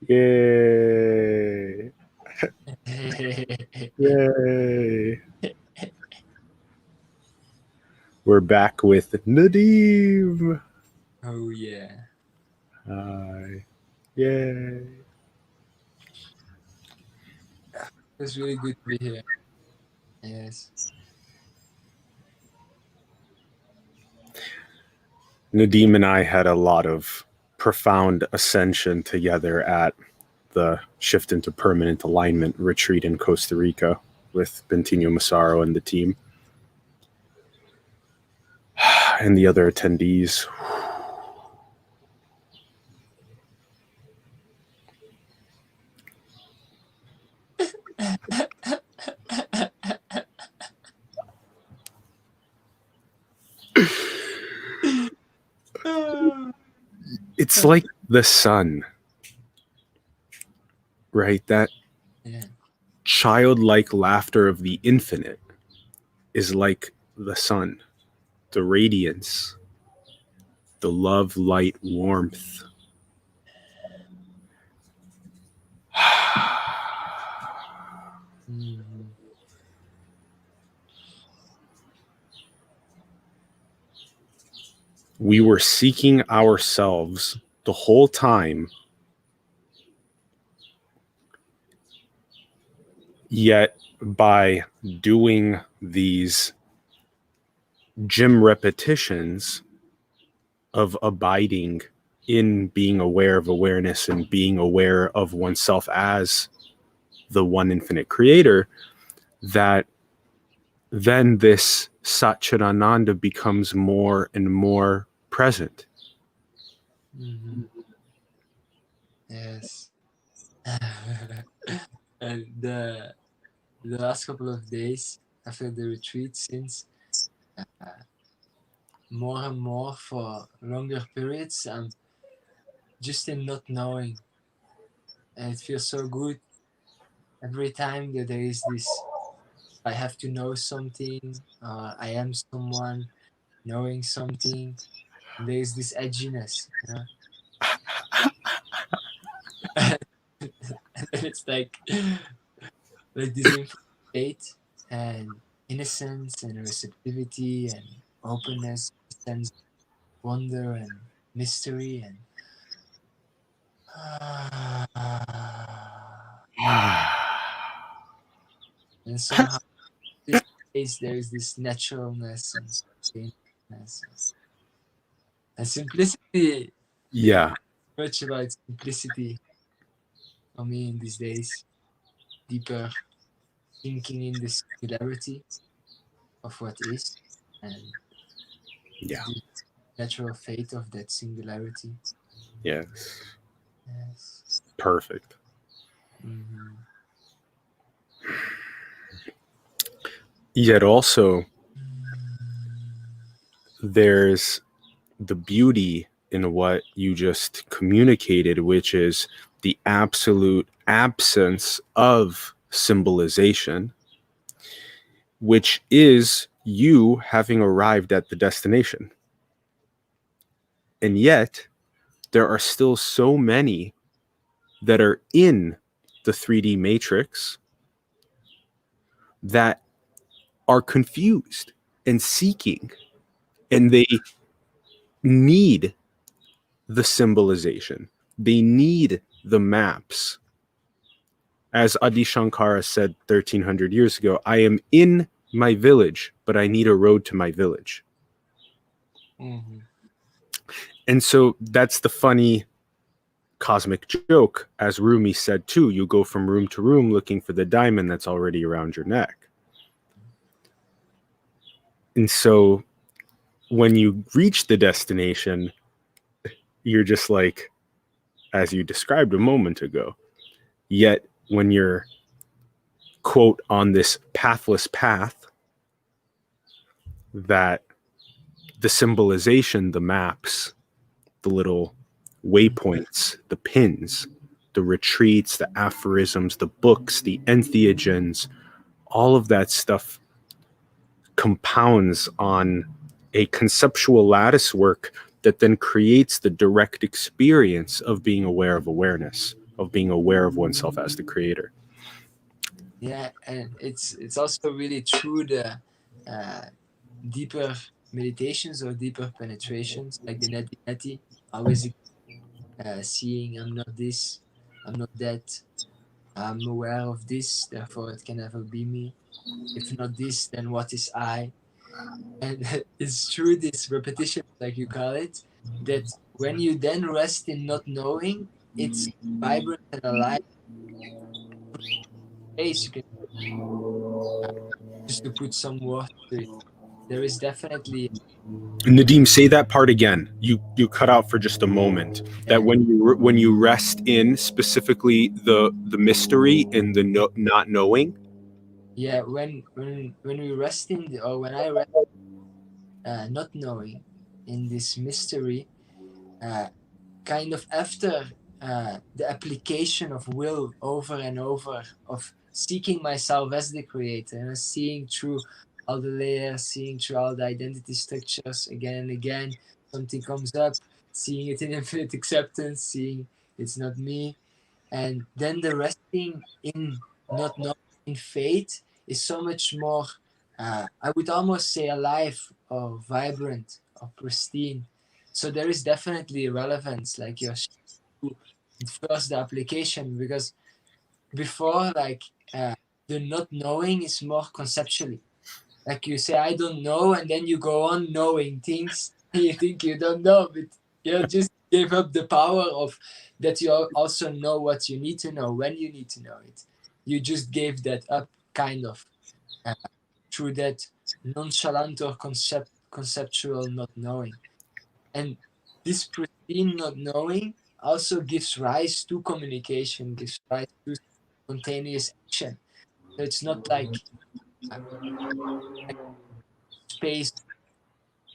Yay! Yay! We're back with Nadim. Oh yeah. Hi. Yay! It's really good to be here. Yes. Nadim and I had a lot of profound ascension together at the Shift into Permanent Alignment retreat in Costa Rica with Bentinho Massaro and the team and the other attendees. It's like the sun, right? That childlike laughter of the infinite is like the sun, the radiance, the love, light, warmth. We were seeking ourselves the whole time, yet by doing these gym repetitions of abiding in being aware of awareness and being aware of oneself as the one infinite creator, that then this Satchidananda becomes more and more present. Yes. And the last couple of days after the retreat, since more and more for longer periods, I'm just in not knowing, and it feels so good every time that there is this. I have to know something. I am someone knowing something. There's this edginess, you know? And it's like this state and innocence and receptivity and openness, sense of wonder and mystery and and somehow this place there is this naturalness and spontaneousness and simplicity. Yeah. Much about simplicity for me in these days. Deeper thinking in the singularity of what is and Yeah. the natural fate of that singularity. Yes. Yes. Perfect. Yet also, there's the beauty in what you just communicated, which is the absolute absence of symbolization, which is you having arrived at the destination. And yet, there are still so many that are in the 3D matrix that are confused and seeking, and they need the symbolization. They need the maps. As Adi Shankara said 1300 years ago, I am in my village, but I need a road to my village. And so that's the funny cosmic joke. As Rumi said too, you go from room to room looking for the diamond that's already around your neck. And so when you reach the destination, you're just like, as you described a moment ago. Yet when you're, quote, on this pathless path, that the symbolization, the maps, the little waypoints, the pins, the retreats, the aphorisms, the books, the entheogens, all of that stuff compounds on a conceptual lattice work that then creates the direct experience of being aware of awareness, of being aware of oneself as the creator. Yeah, and it's also really through the deeper meditations or deeper penetrations, like the neti, always seeing I'm not this, I'm not that, I'm aware of this, therefore it can never be me. If not this, then what is I? And it's through this repetition, like you call it, that when you then rest in not knowing, it's vibrant and alive place. You can just to put some words to it. There is definitely Nadim, say that part again. You cut out for just a moment. That when you rest in specifically the mystery and the not knowing. yeah, when we rest in the, or when I rest not knowing in this mystery, uh, kind of after the application of will over and over, of seeking myself as the creator and seeing through all the layers, seeing through all the identity structures again and again, something comes up, seeing it in infinite acceptance, seeing it's not me, and then the resting in not knowing in faith is so much more I would almost say alive or vibrant or pristine. So there is definitely relevance, like you're first the application, because before, like the not knowing is more conceptually, like you say I don't know, and then you go on knowing things you think you don't know, but you just gave up the power of that. You also know what you need to know when you need to know it. You just gave that up, kind of uh, through that nonchalant or conceptual not knowing. And this pristine not knowing also gives rise to communication, gives rise to spontaneous action. So it's not like a space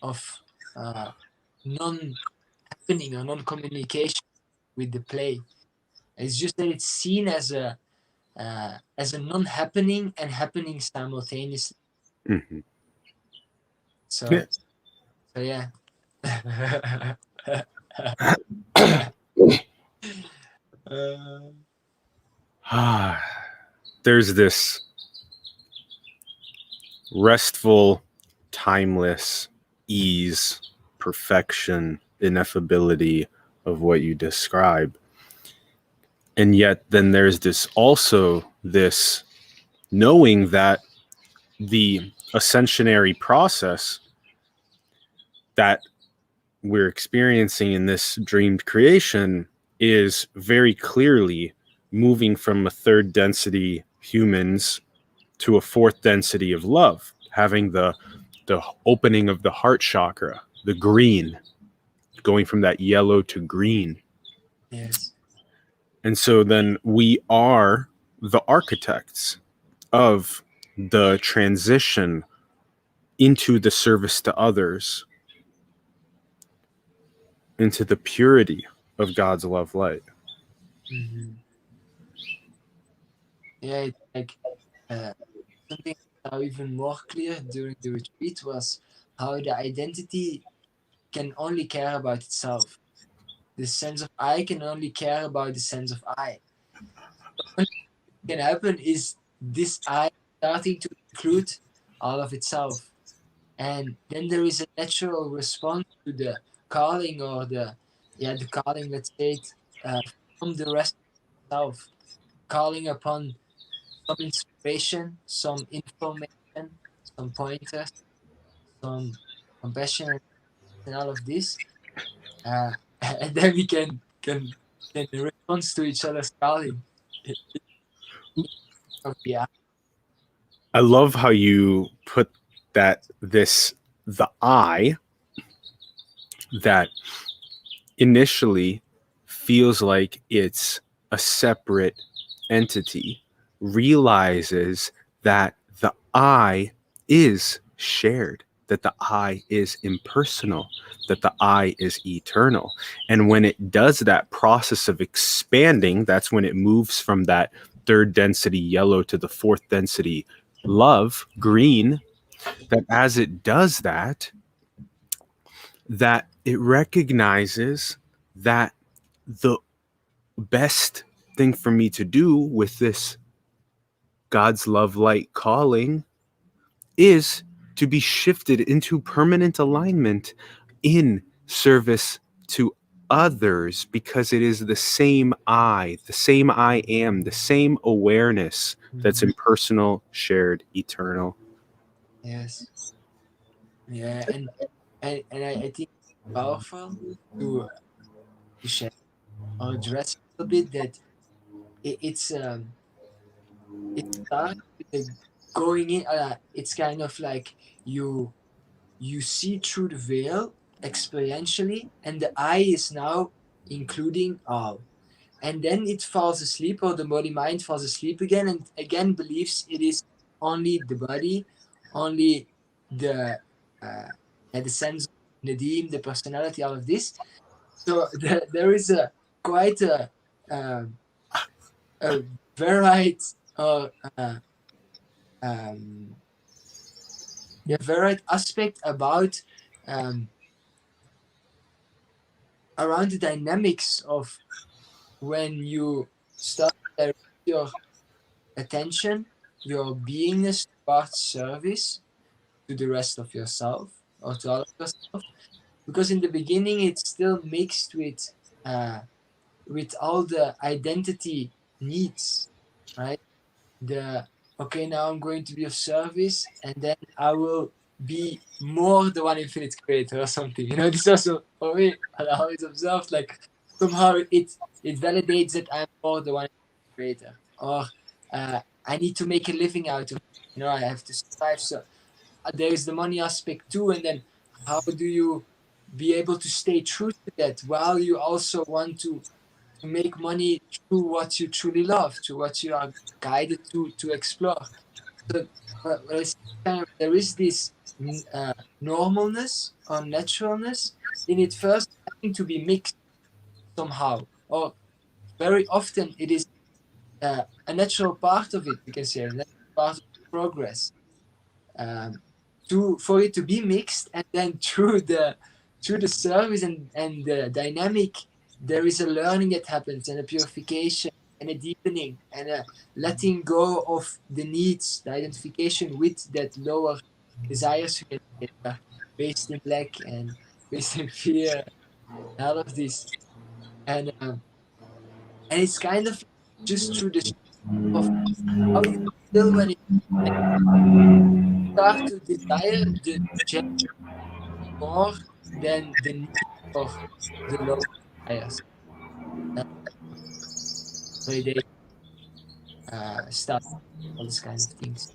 of non-happening or non-communication with the play. It's just that it's seen as a non-happening and happening simultaneously. Mm-hmm. So, so yeah. There's this restful, timeless ease, perfection, ineffability of what you describe. And yet then there's this knowing that the ascensionary process that we're experiencing in this dreamed creation is very clearly moving from a third density humans to a fourth density of love, having the opening of the heart chakra, the green, going from that yellow to green. Yes. And so then we are the architects of the transition into the service to others, into the purity of God's love light. Mm-hmm. Yeah, it's like something now even more clear during the retreat was how the identity can only care about itself. The sense of I can only care about the sense of I. What can happen is this I starting to include all of itself. And then there is a natural response to the calling, or the calling, let's say it, from the rest of itself, calling upon some inspiration, some information, some pointers, some compassion, and all of this, uh, and then we can respond to each other's calling. Yeah. I love how you put that the I that initially feels like it's a separate entity realizes that the I is shared, that the I is impersonal, that the I is eternal. And when it does that process of expanding, that's when it moves from that third density yellow to the fourth density love, green, that as it does that, that it recognizes that the best thing for me to do with this God's love light calling is to be shifted into permanent alignment in service to others, because it is the same I am, the same awareness that's impersonal, shared, eternal. Yes. Yeah, and I think it's powerful to share or address a little bit that it starts with the going in. It's kind of like you see through the veil experientially, and the I is now including all. And then it falls asleep, or the body mind falls asleep again, and again believes it is only the body, only the the sense of Nadim, the personality, all of this. So there is a quite um, a varied or um, varied aspect about um, around the dynamics of when you start to direct your attention, your beingness towards service to the rest of yourself or to all of yourself. Because in the beginning it's still mixed with all the identity needs, right? The okay, now I'm going to be of service, and then I will be more the one infinite creator or something. You know, this also for me, I always observed like somehow it validates that I'm more the one creator, or I need to make a living out of it. You know, I have to survive. So there is the money aspect too, and then how do you be able to stay true to that while you also want to make money through what you truly love, to what you are guided to explore. So there is this normalness or naturalness in it first having to be mixed somehow, or very often it is a natural part of it. You can say a natural part of progress. For it to be mixed, and then through the service and the dynamic, there is a learning that happens, and a purification and a deepening and a letting go of the needs, the identification with that lower desires based in lack and based in fear, and all of this. And it's kind of just through the shift of how you feel when it start to desire the change more than the need for the low desires. That's why they start all these kind of things.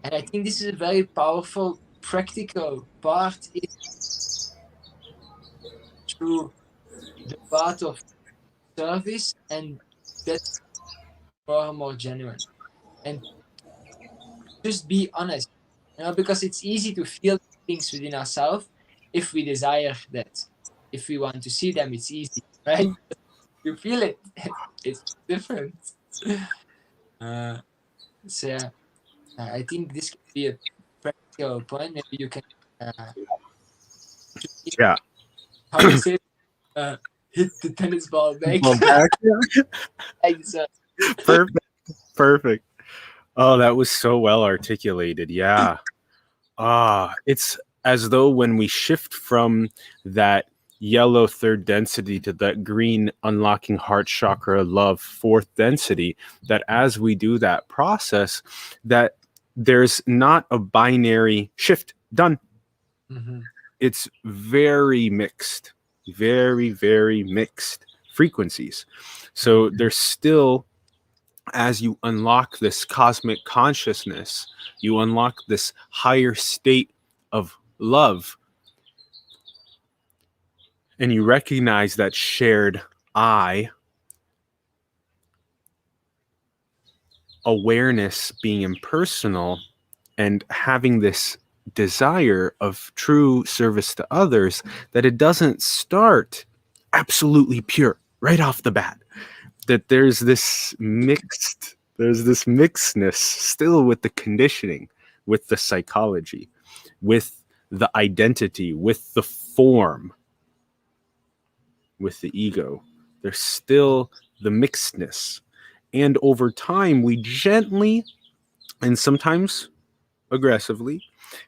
And I think this is a very powerful, practical part is through the part of service, and that's more and more genuine. And just be honest, you know, because it's easy to feel things within ourselves if we desire that. If we want to see them, it's easy, right? You feel it. It's different. Uh, so yeah, I think this can be a practical point. Maybe you can, Yeah. how do you say, hit the tennis ball back. Well, back. Like so. Perfect. Perfect. Oh, that was so well articulated. Yeah. It's as though when we shift from that yellow third density to that green unlocking heart chakra love fourth density, that as we do that process, that there's not a binary shift done. Mm-hmm. It's very mixed, very, very mixed frequencies. So there's still, as you unlock this cosmic consciousness, you unlock this higher state of love, and you recognize that shared I, awareness being impersonal, and having this desire of true service to others, that it doesn't start absolutely pure right off the bat, that there's this mixedness still with the conditioning, with the psychology, with the identity, with the form, with the ego, There's still the mixedness. And over time, we gently and sometimes aggressively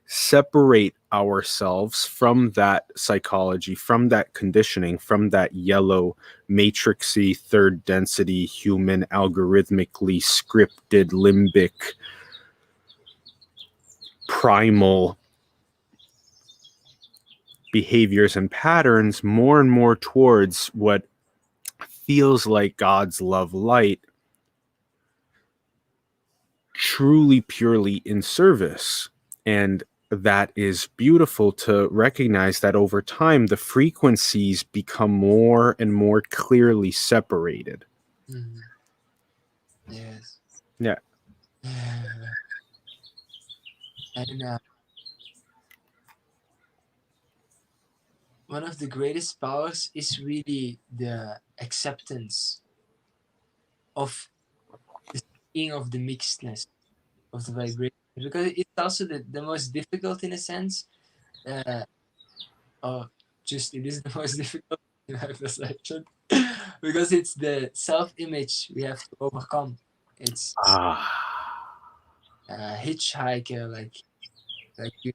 separate ourselves from that psychology, from that conditioning, from that yellow, matrixy, third density, human, algorithmically scripted, limbic, primal behaviors and patterns, more and more towards what feels like God's love light, truly, purely in service. And that is beautiful to recognize that over time, the frequencies become more and more clearly separated. Mhm. Yes. Yeah. And one of the greatest powers is really the acceptance of the seeing of the mixedness of the vibration, because it's also the most difficult in a sense, or just it is the most difficult in my perception, because it's the self-image we have to overcome. It's a hitchhiker, like you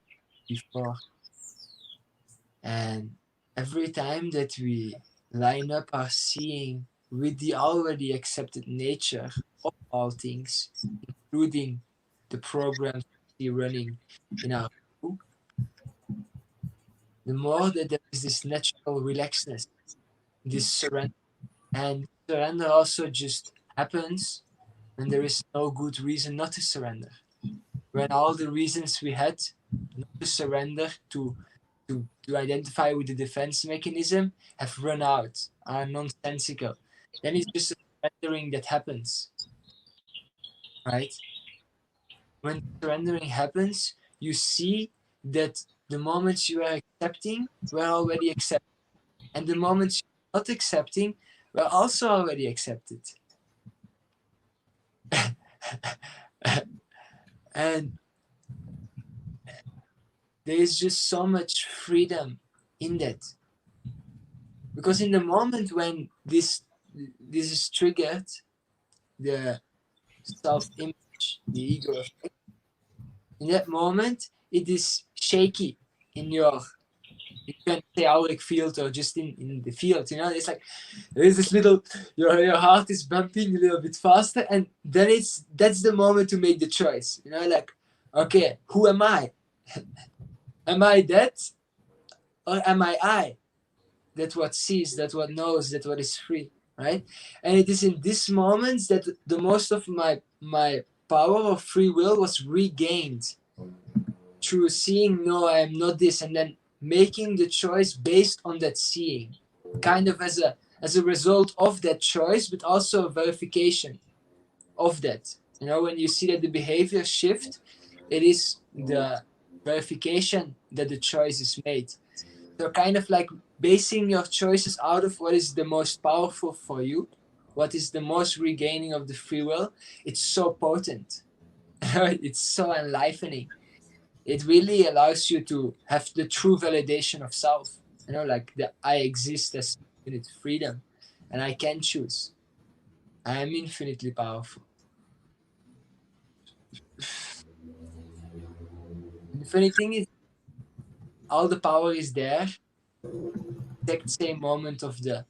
before, and every time that we line up our seeing with the already accepted nature of all things, including the programs we see running in our group, the more that there is this natural relaxedness, this surrender. And surrender also just happens when there is no good reason not to surrender. When all the reasons we had not to surrender, to identify with the defense mechanism, have run out, are nonsensical, then it's just a surrendering that happens, right? When surrendering happens, you see that the moments you are accepting were already accepted, and the moments you're not accepting were also already accepted. And there is just so much freedom in that, because in the moment when this is triggered, the self-image, the ego effect, in that moment it is shaky in your, you can say auric field or just in the field, it's like there is this little, your heart is bumping a little bit faster, and then that's the moment to make the choice, like, okay, who am I? Am I that, or am I that what sees, that what knows, that what is free, right? And it is in these moments that the most of my power of free will was regained, through seeing, no, I am not this, and then making the choice based on that seeing, kind of as a result of that choice, but also a verification of that. When you see that the behavior shift, it is the verification that the choice is made. So kind of like basing your choices out of what is the most powerful for you, what is the most regaining of the free will. It's so potent. It's so enlivening. It really allows you to have the true validation of self, like the I exist as infinite freedom, and I can choose. I am infinitely powerful. And the funny thing is, all the power is there, exact same moment of the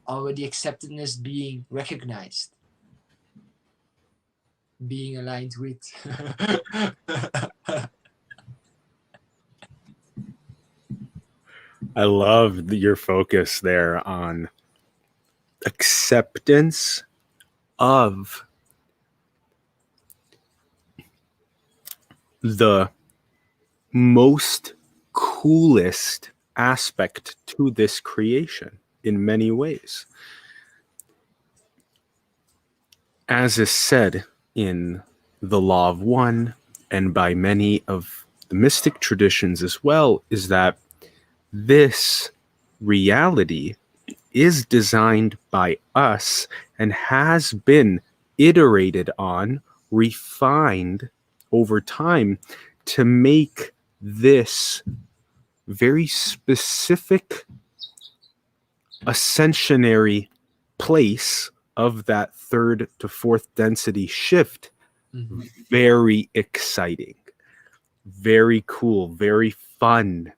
already acceptedness being recognized, being aligned with. I love your focus there on acceptance of the most coolest aspect to this creation in many ways. As is said in the Law of One and by many of the mystic traditions as well, is that this reality is designed by us and has been iterated on, refined over time to make this very specific ascensionary place of that third to fourth density shift, Mm-hmm. very exciting, very cool, very fun,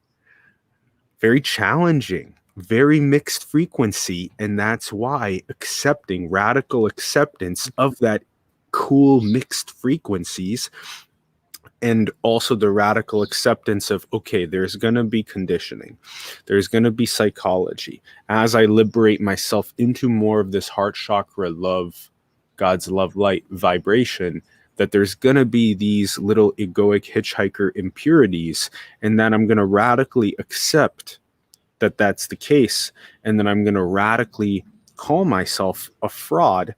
very challenging, very mixed frequency. And that's why accepting radical acceptance of that cool mixed frequencies, and also the radical acceptance of, okay, there's going to be conditioning, there's going to be psychology as I liberate myself into more of this heart chakra love, God's love light vibration, that there's going to be these little egoic hitchhiker impurities, and that I'm going to radically accept that that's the case, and then I'm going to radically call myself a fraud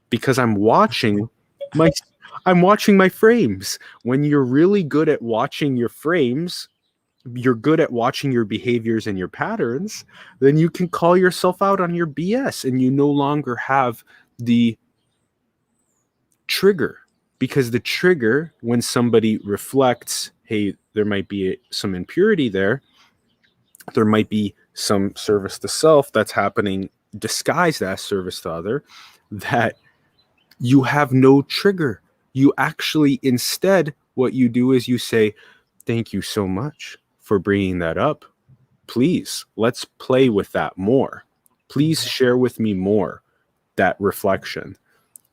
because I'm watching my frames. When you're really good at watching your frames, you're good at watching your behaviors and your patterns, then you can call yourself out on your BS, and you no longer have the trigger, because the trigger, when somebody reflects, hey, there might be some impurity there might be some service to self that's happening disguised as service to other, that you have no trigger. You actually, instead, what you do is you say, thank you so much for bringing that up. Please, let's play with that more. Please share with me more that reflection.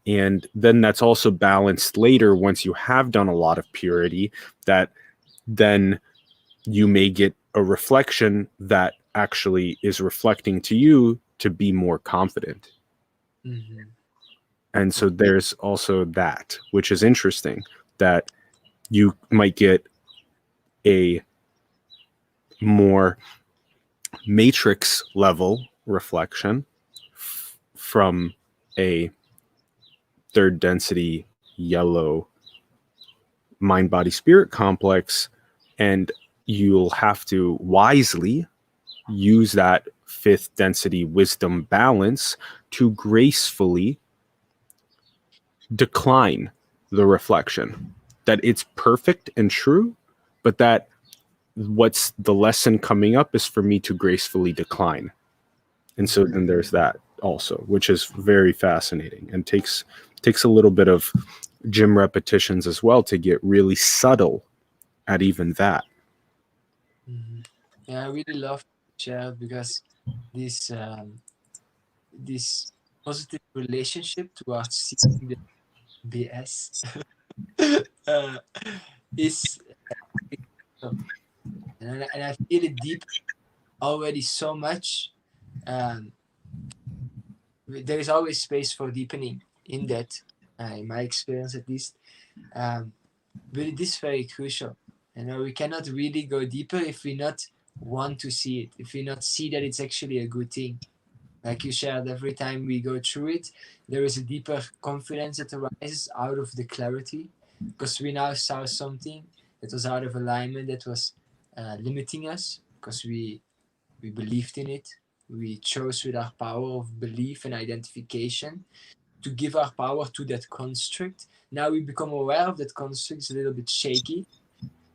And then that's also balanced later once you have done a lot of purity, that then you may get a reflection that actually is reflecting to you to be more confident. Mm-hmm. And so there's also that, which is interesting, that you might get a more matrix level reflection from a third density yellow mind body spirit complex, and you'll have to wisely use that fifth density wisdom balance to gracefully decline the reflection, that it's perfect and true, but that what's the lesson coming up is for me to gracefully decline. And so then there's that also, which is very fascinating and takes a little bit of gym repetitions as well to get really subtle at even that. Mm-hmm. Yeah, I really love to share, because this this positive relationship towards seeing the BS uh, is and I feel it deep already so much. Um, there is always space for deepening in that, in my experience at least. Um, but it is very crucial. We cannot really go deeper if we not want to see it, if we not see that it's actually a good thing. Like you shared, every time we go through it, there is a deeper confidence that arises out of the clarity, because we now saw something that was out of alignment, that was limiting us, because we believed in it. We chose with our power of belief and identification to give our power to that construct. Now we become aware of that construct, it's a little bit shaky,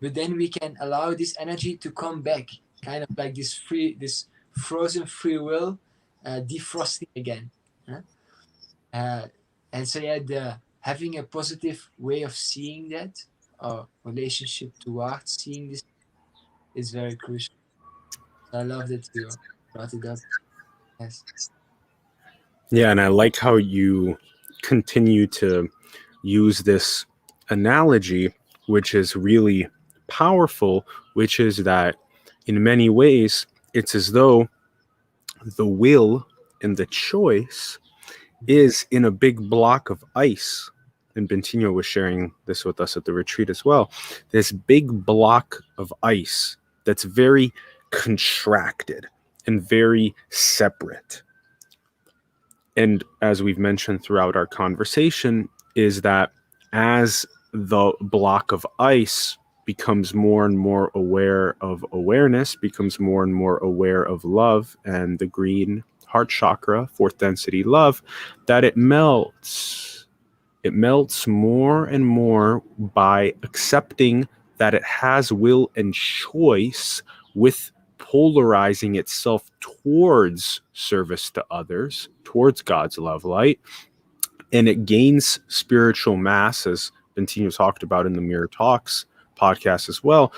but then we can allow this energy to come back, kind of like this frozen free will defrosting again. Huh? And so yeah, the having a positive way of seeing that, or relationship towards seeing this, is very crucial. So I love that you brought it up. Yes. Yeah, and I like how you continue to use this analogy, which is really powerful, which is that in many ways, it's as though the will and the choice is in a big block of ice. And Bentinho was sharing this with us at the retreat as well. This big block of ice that's very contracted and very separate. And as we've mentioned throughout our conversation, is that as the block of ice becomes more and more aware of awareness, becomes more and more aware of love and the green heart chakra, fourth density love, that it melts. It melts more and more by accepting that it has will and choice with polarizing itself towards service to others, towards God's love light, and it gains spiritual mass, as Bentino talked about in the Mirror Talks podcast as well,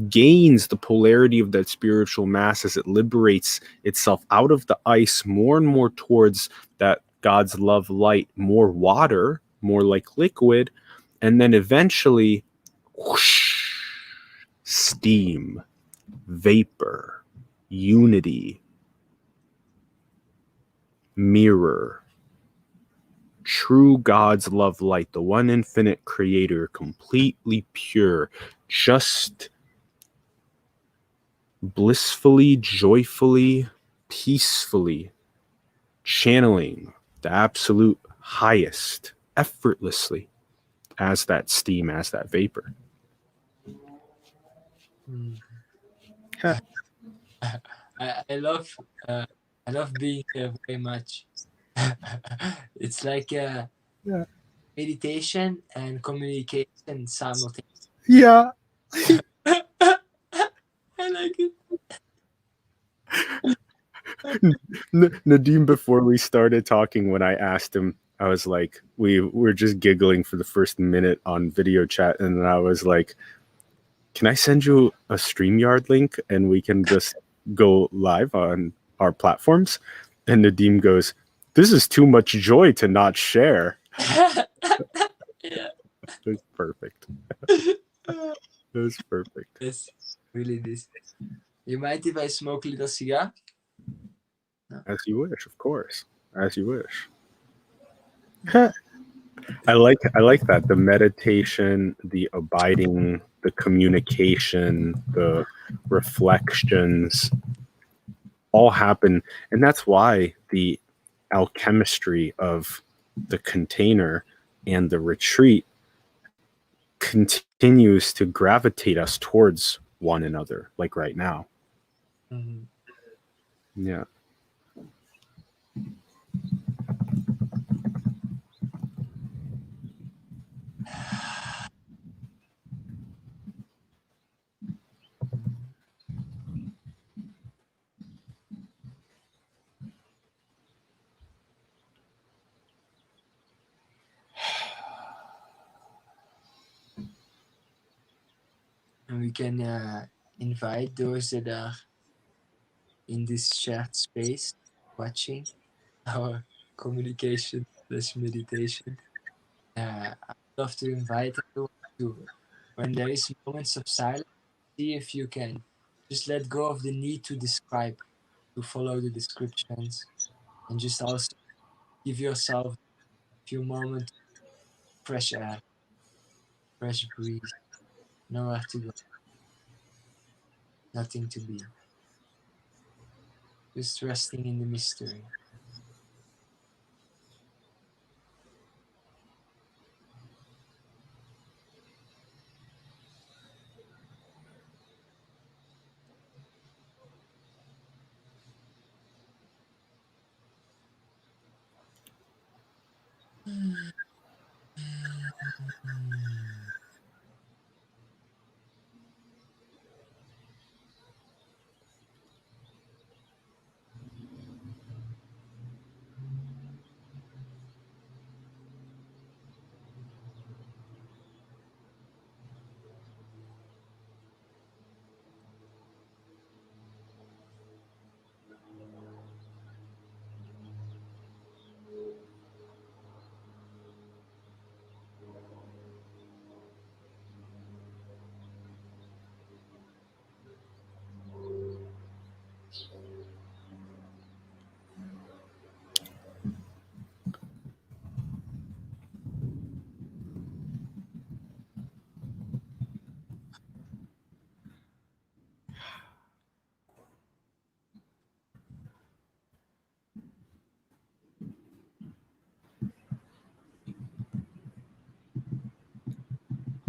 gains the polarity of that spiritual mass as it liberates itself out of the ice more and more towards that God's love light, more water, more like liquid, and then eventually whoosh, steam, vapor, unity, mirror, true God's love light, the one infinite creator, completely pure, just blissfully, joyfully, peacefully channeling the absolute highest effortlessly as that steam, as that vapor. I love being here very much. It's like meditation and communication simultaneously. Yeah. I like it. Nadim, before we started talking, when I asked him, I was like, we were just giggling for the first minute on video chat, and then I was like, can I send you a StreamYard link and we can just go live on our platforms? And Nadim goes, this is too much joy to not share. Yeah. It was perfect. It was perfect. Yes, really this. You mind if I smoke a little cigar? No. As you wish, of course. As you wish. I like that. The meditation, the abiding, the communication, the reflections all happen. And that's why the alchemistry of the container and the retreat continues to gravitate us towards one another, like right now. Mm-hmm. Yeah. And we can invite those that are in this shared space watching our communication / meditation. I'd love to invite everyone to, when there is moments of silence, see if you can just let go of the need to describe, to follow the descriptions, and just also give yourself a few moments, fresh air, fresh breeze, nowhere to go, nothing to be, just resting in the mystery.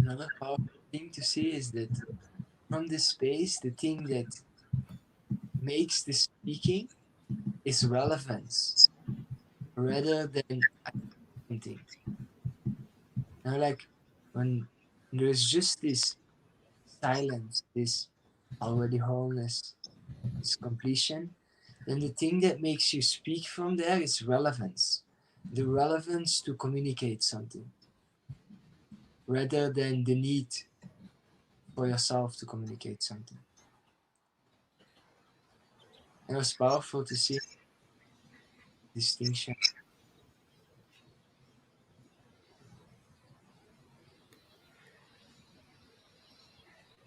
Another powerful thing to see is that from this space, the thing that makes the speaking is relevance rather than something. Now, like when there's just this silence, this already wholeness, is completion. Then the thing that makes you speak from there is relevance. The relevance to communicate something, rather than the need for yourself to communicate something. It was powerful to see distinction.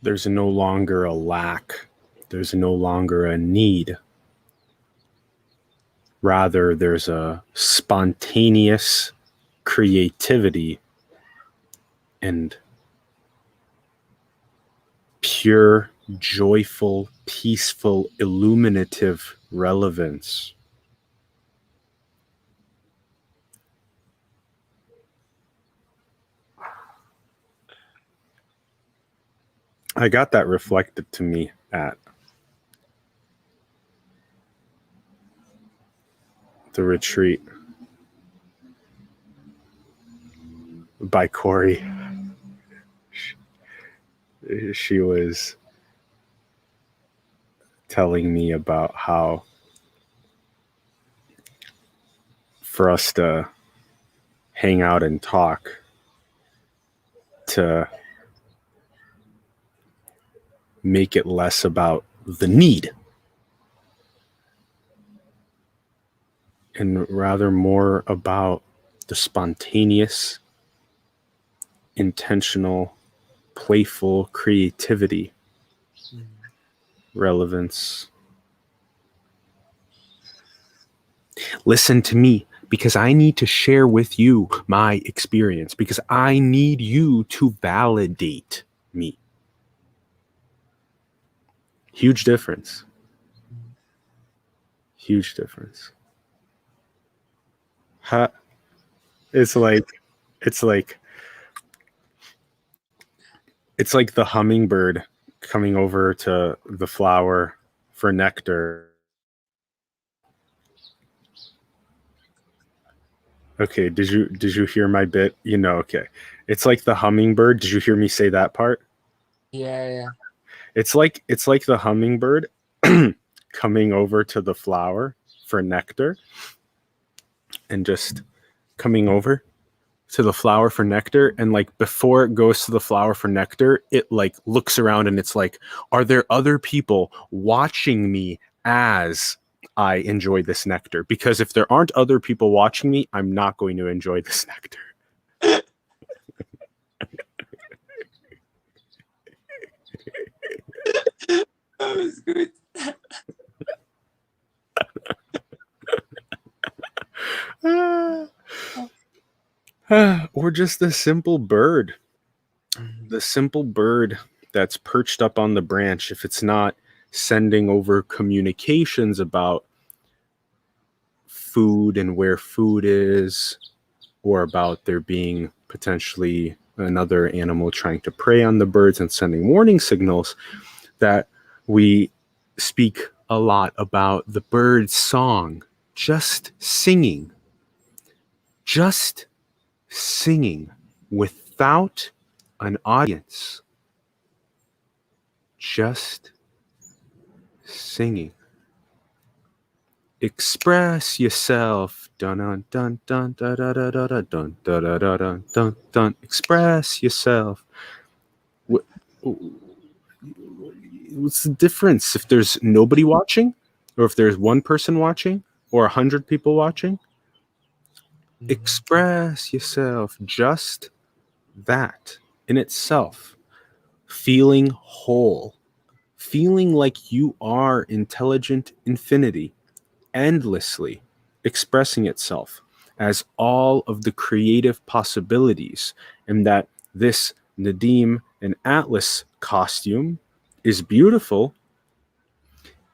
There's no longer a lack. There's no longer a need. Rather, there's a spontaneous creativity and pure, joyful, peaceful, illuminative relevance. I got that reflected to me at the retreat by Corey. She was telling me about how for us to hang out and talk, to make it less about the need and rather more about the spontaneous, intentional, playful creativity, relevance. Listen to me, because I need to share with you my experience, because I need you to validate me. Huge difference. Huge difference. Huh? It's like the hummingbird coming over to the flower for nectar. Okay, did you hear my bit? Okay. It's like the hummingbird. Did you hear me say that part? Yeah. It's like the hummingbird coming over to the flower for nectar, and just coming over to the flower for nectar, and like before it goes to the flower for nectar, it like looks around and it's like, are there other people watching me as I enjoy this nectar? Because if there aren't other people watching me, I'm not going to enjoy this nectar. That was good. Or just the simple bird. The simple bird that's perched up on the branch, if it's not sending over communications about food and where food is, or about there being potentially another animal trying to prey on the birds and sending warning signals, that we speak a lot about the bird's song, just singing without an audience, just singing. Express yourself, dun dun dun dun dun dun dun dun dun dun dun dun dun dun. Express yourself. What's the difference if there's nobody watching, or if there's one person watching, or 100 people watching? Express yourself. Just that in itself, feeling whole, feeling like you are intelligent infinity, endlessly expressing itself as all of the creative possibilities, and that this Nadim and Atlas costume is beautiful,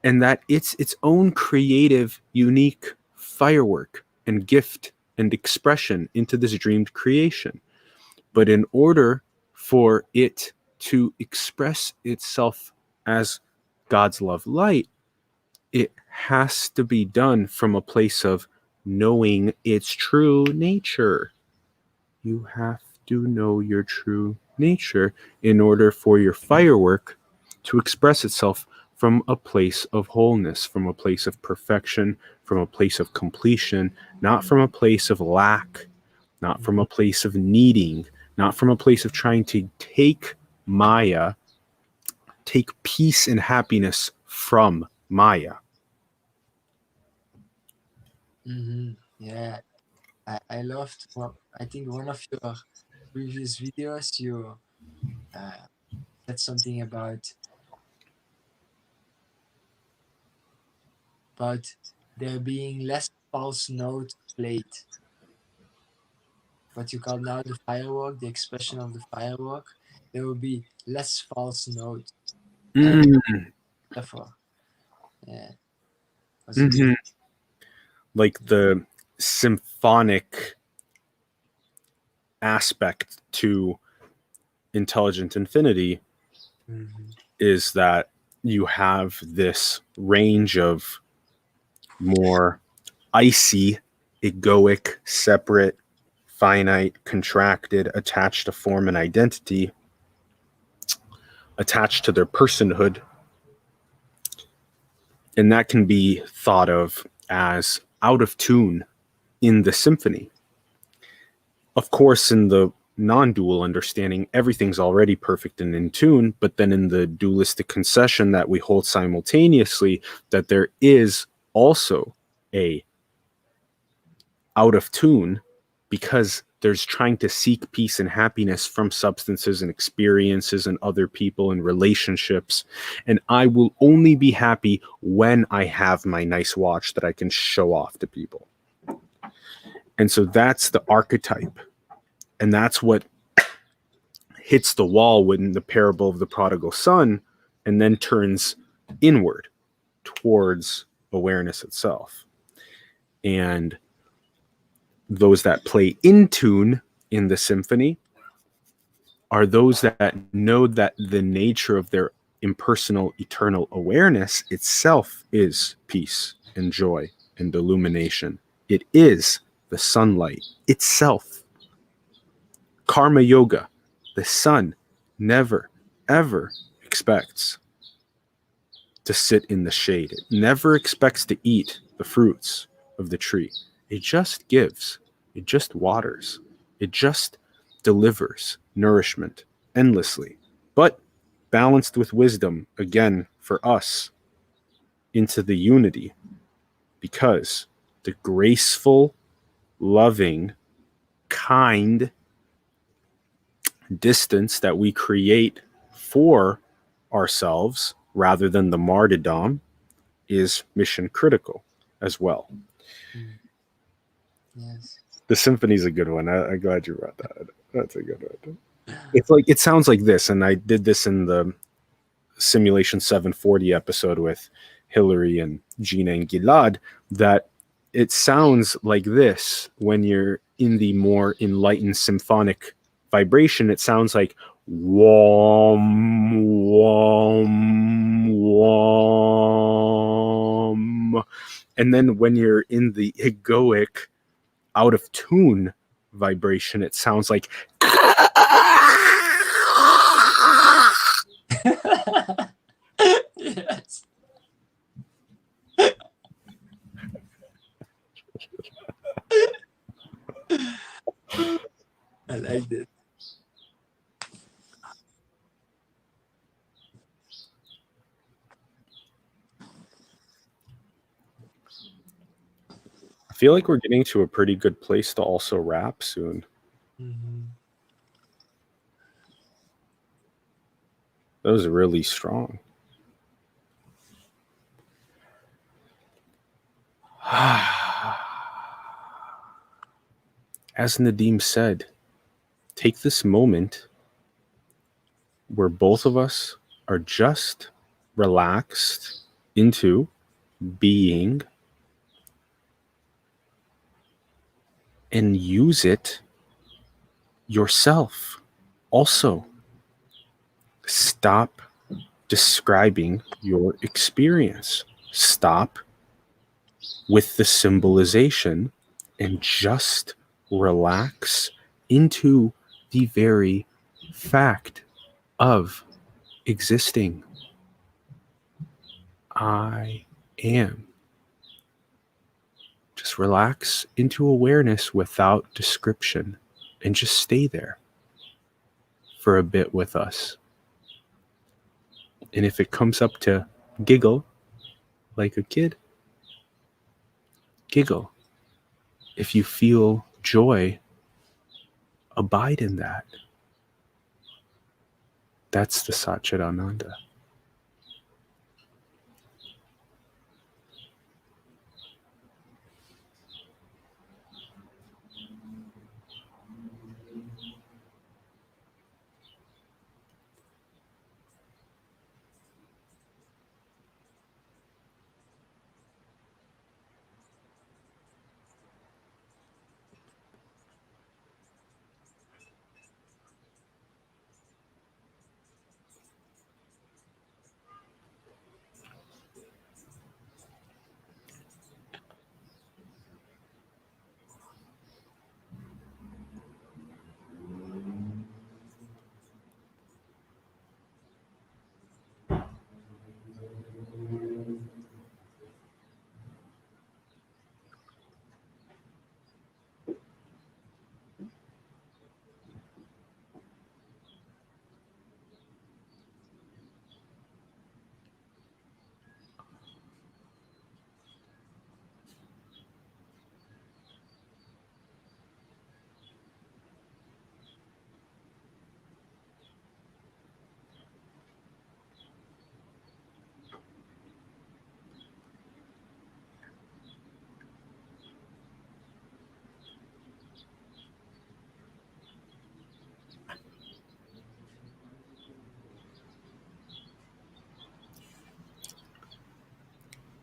and that it's its own creative, unique firework and gift and expression into this dreamed creation. But in order for it to express itself as God's love light, it has to be done from a place of knowing its true nature. You have to know your true nature in order for your firework to express itself from a place of wholeness, from a place of perfection, from a place of completion, not from a place of lack, not from a place of needing, not from a place of trying to take Maya, take peace and happiness from Maya. Yeah, I loved. Well, I think one of your previous videos, you said something about there being less false notes played. What you call now the firework, the expression of the firework, there will be less false notes. Therefore, yeah, was Mhm. Like the symphonic aspect to intelligent infinity is that you have this range of more icy, egoic, separate, finite, contracted, attached to form and identity, attached to their personhood. And that can be thought of as out of tune in the symphony. Of course, in the non-dual understanding, everything's already perfect and in tune, but then in the dualistic concession that we hold simultaneously, that there is also a out of tune because there's trying to seek peace and happiness from substances and experiences and other people and relationships. And I will only be happy when I have my nice watch that I can show off to people. And so that's the archetype. And that's what hits the wall when the parable of the prodigal son and then turns inward towards awareness itself. And those that play in tune in the symphony are those that know that the nature of their impersonal eternal awareness itself is peace and joy and illumination. It is the sunlight itself. Karma yoga, the sun never, ever expects to sit in the shade. It never expects to eat the fruits of the tree. It just gives. It just waters. It just delivers nourishment endlessly, but balanced with wisdom, again, for us, into the unity, because the graceful, loving, kind distance that we create for ourselves rather than the martyrdom is mission critical as well. Yes. The symphony is a good one. I'm glad you brought that. That's a good one. It's like, it sounds like this, and I did this in the Simulation 740 episode with Hillary and Gina and Gilad, that it sounds like this when you're in the more enlightened symphonic vibration. It sounds like wom, wom, wom. And then when you're in the egoic, out of tune vibration, it sounds like Yes. I like that. I feel like we're getting to a pretty good place to also wrap soon. That was really strong. As Nadim said, take this moment where both of us are just relaxed into being and use it yourself. Also, stop describing your experience. Stop with the symbolization and just relax into the very fact of existing. I am. Just relax into awareness without description and just stay there for a bit with us. And if it comes up to giggle like a kid, giggle. If you feel joy, abide in that. That's the Satchitananda.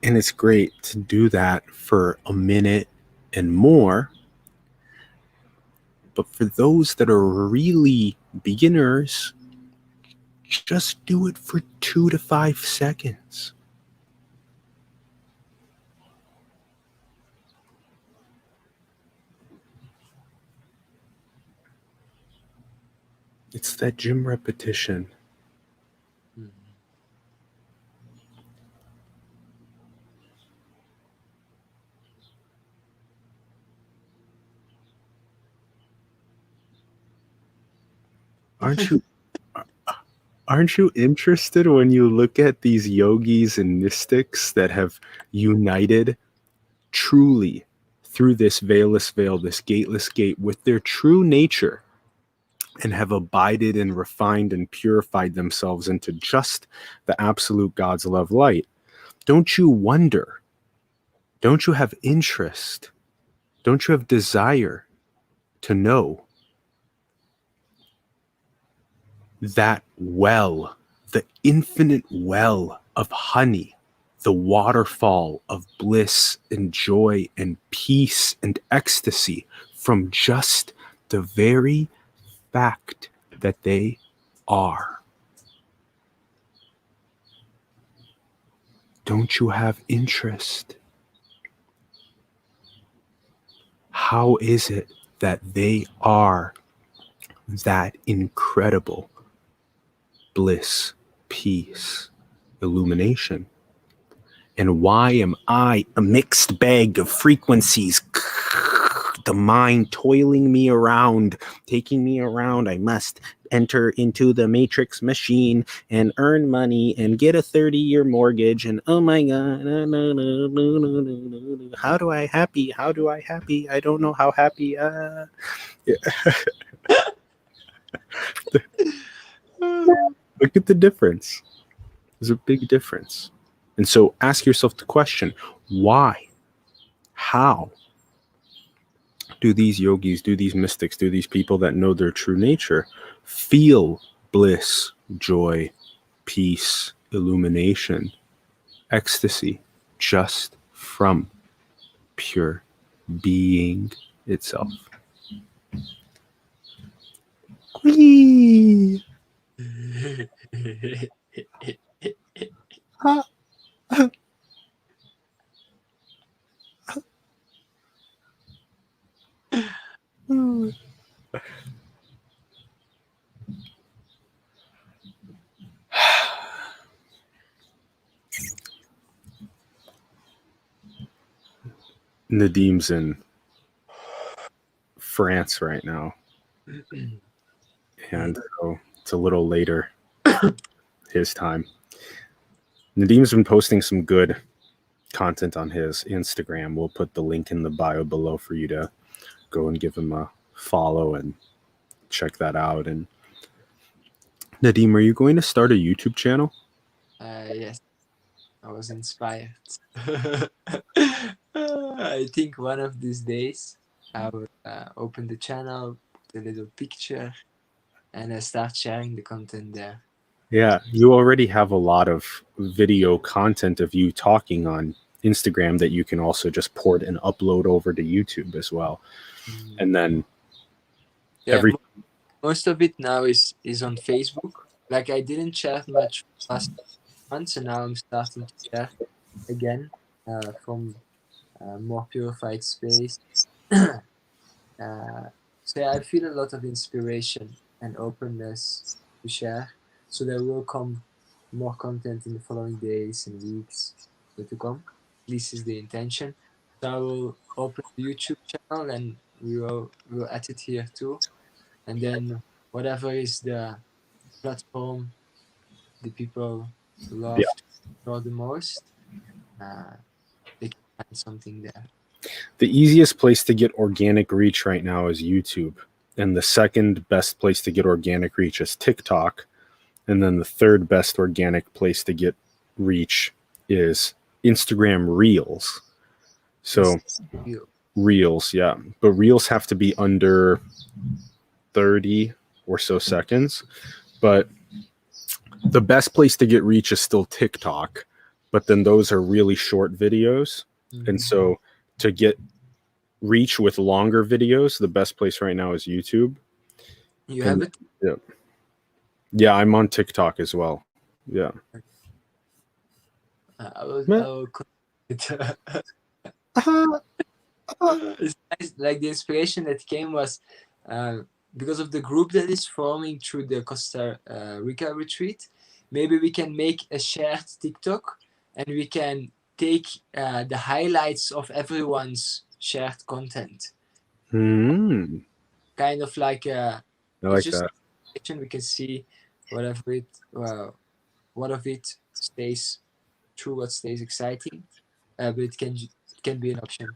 And it's great to do that for a minute and more. But for those that are really beginners, just do it for 2 to 5 seconds. It's that gym repetition. Aren't you interested when you look at these yogis and mystics that have united truly through this veilless veil, this gateless gate, with their true nature, and have abided and refined and purified themselves into just the absolute God's love light? Don't you wonder? Don't you have interest? Don't you have desire to know that well, the infinite well of honey, the waterfall of bliss and joy and peace and ecstasy from just the very fact that they are? Don't you have interest? How is it that they are that incredible bliss, peace, illumination? And why am I a mixed bag of frequencies? The mind toiling me around, taking me around. I must enter into the matrix machine and earn money and get a 30-year mortgage. And oh my God, how do I happy? How do I happy? I don't know how happy. Yeah. Look at the difference. There's a big difference. And so ask yourself the question, why? How do these yogis, do these mystics, do these people that know their true nature feel bliss, joy, peace, illumination, ecstasy, just from pure being itself? Whee! Nadim's in France right now, and so it's a little later his time. Nadim's been posting some good content on his Instagram. We'll put the link in the bio below for you to go and give him a follow and check that out. And Nadim, are you going to start a YouTube channel? Yes, I was inspired. I think one of these days I will open the channel, put a little picture, and start sharing the content there. Yeah, you already have a lot of video content of you talking on Instagram that you can also just port and upload over to YouTube as well. And then most of it now is on Facebook. Like, I didn't share much last months, and now I'm starting to share again from more purified space. So yeah, I feel a lot of inspiration and openness to share. So there will come more content in the following days and weeks to come. This is the intention. So I will open the YouTube channel, and we'll add it here too. And then whatever is the platform the people love to explore the most, they can find something there. The easiest place to get organic reach right now is YouTube. And the second best place to get organic reach is TikTok. And then the third best organic place to get reach is Instagram Reels. So Reels, yeah. But Reels have to be under 30 or so seconds. But the best place to get reach is still TikTok. But then those are really short videos. Mm-hmm. And so to get reach with longer videos, the best place right now is YouTube. You have it? Yeah. Yeah, I'm on TikTok as well. Yeah. I will it's nice. Like, the inspiration that came was because of the group that is forming through the Costa Rica retreat. Maybe we can make a shared TikTok, and we can take the highlights of everyone's shared content. Mm. Kind of like I like that. We can see what of it stays true, what stays exciting, but it can be an option.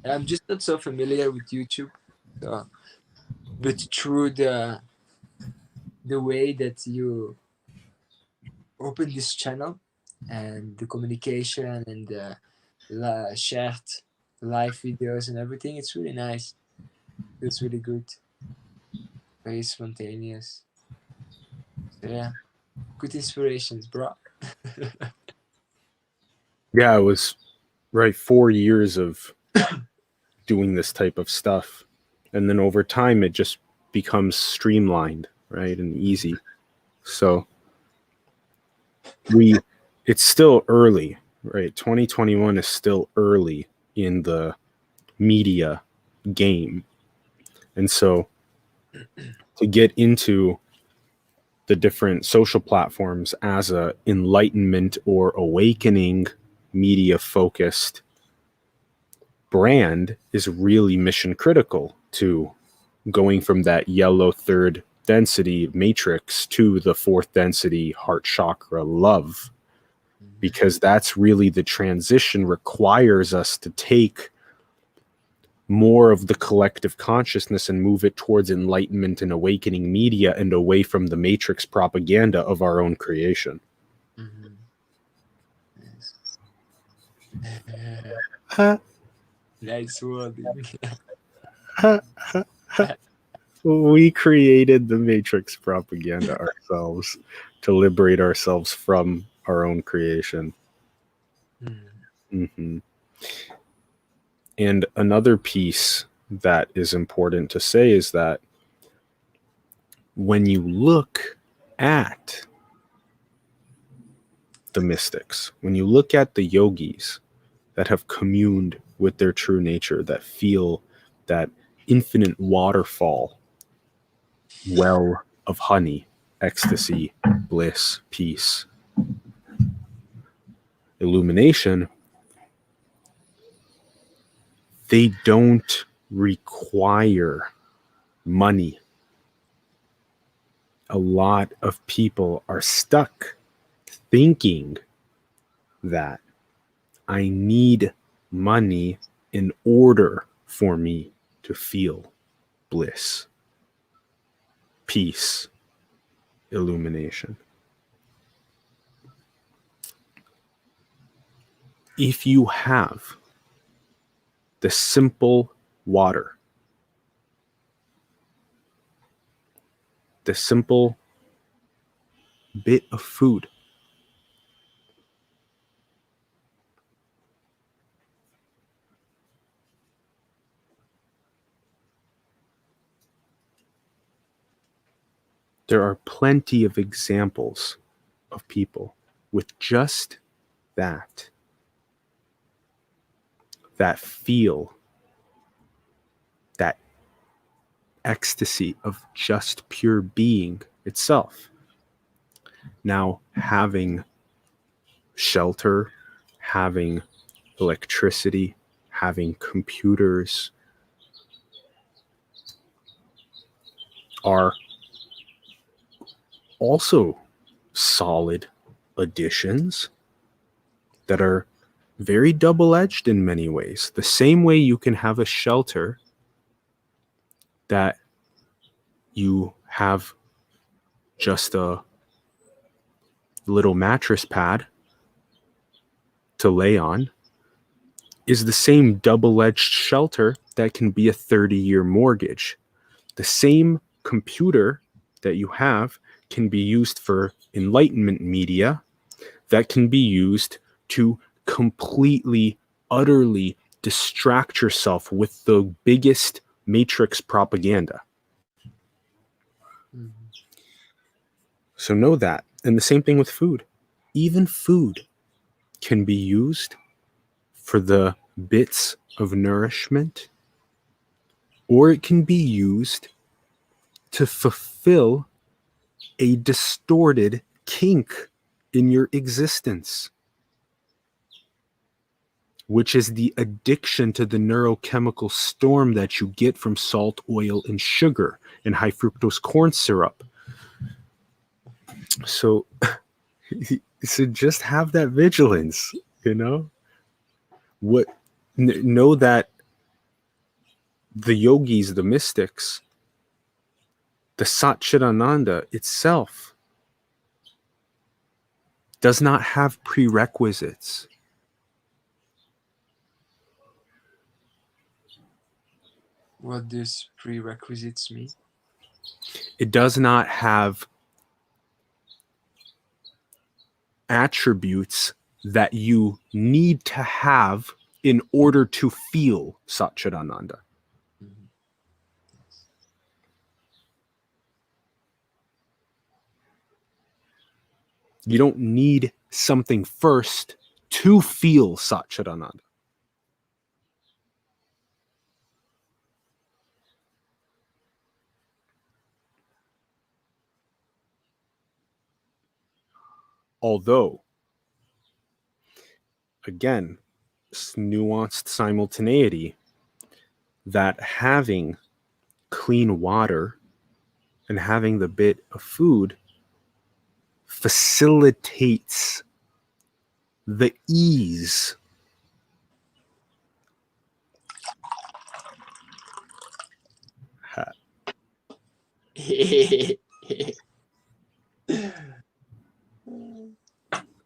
I'm just not so familiar with YouTube, but through the way that you open this channel and the communication and the shared live videos and everything, it's really nice. It's really good, very spontaneous. So yeah, good inspirations, bro. Yeah, it was 4 years of doing this type of stuff, and then over time it just becomes streamlined, right, and easy. So it's still early, right? 2021 is still early in the media game, and so to get into the different social platforms as a enlightenment or awakening media focused brand is really mission critical to going from that yellow third density matrix to the fourth density heart chakra love, because that's really the transition requires us to take more of the collective consciousness and move it towards enlightenment and awakening media and away from the matrix propaganda of our own creation. Mm-hmm. Yes. Nice wording. We created the matrix propaganda ourselves to liberate ourselves from our own creation. Mm-hmm. And another piece that is important to say is that when you look at the mystics, when you look at the yogis that have communed with their true nature, that feel that infinite waterfall, well of honey, ecstasy, bliss, peace, Illumination, they don't require money. A lot of people are stuck thinking that I need money in order for me to feel bliss, peace, illumination. If you have the simple water, the simple bit of food, there are plenty of examples of people with just that feel, that ecstasy of just pure being itself. Now, having shelter, having electricity, having computers are also solid additions that are very double-edged in many ways. The same way you can have a shelter that you have just a little mattress pad to lay on is the same double-edged shelter that can be a 30-year mortgage. The same computer that you have can be used for enlightenment media that can be used to completely, utterly distract yourself with the biggest matrix propaganda. Mhm. So know that. And the same thing with food. Even food can be used for the bits of nourishment, or it can be used to fulfill a distorted kink in your existence, which is the addiction to the neurochemical storm that you get from salt, oil, and sugar and high fructose corn syrup. So just have that vigilance, you know? Know that the yogis, the mystics, the Satchitananda itself does not have prerequisites. What does prerequisites mean? It does not have attributes that you need to have in order to feel Satchitananda. Mhm. You don't need something first to feel Satchitananda. Although, again, nuanced simultaneity that having clean water and having the bit of food facilitates the ease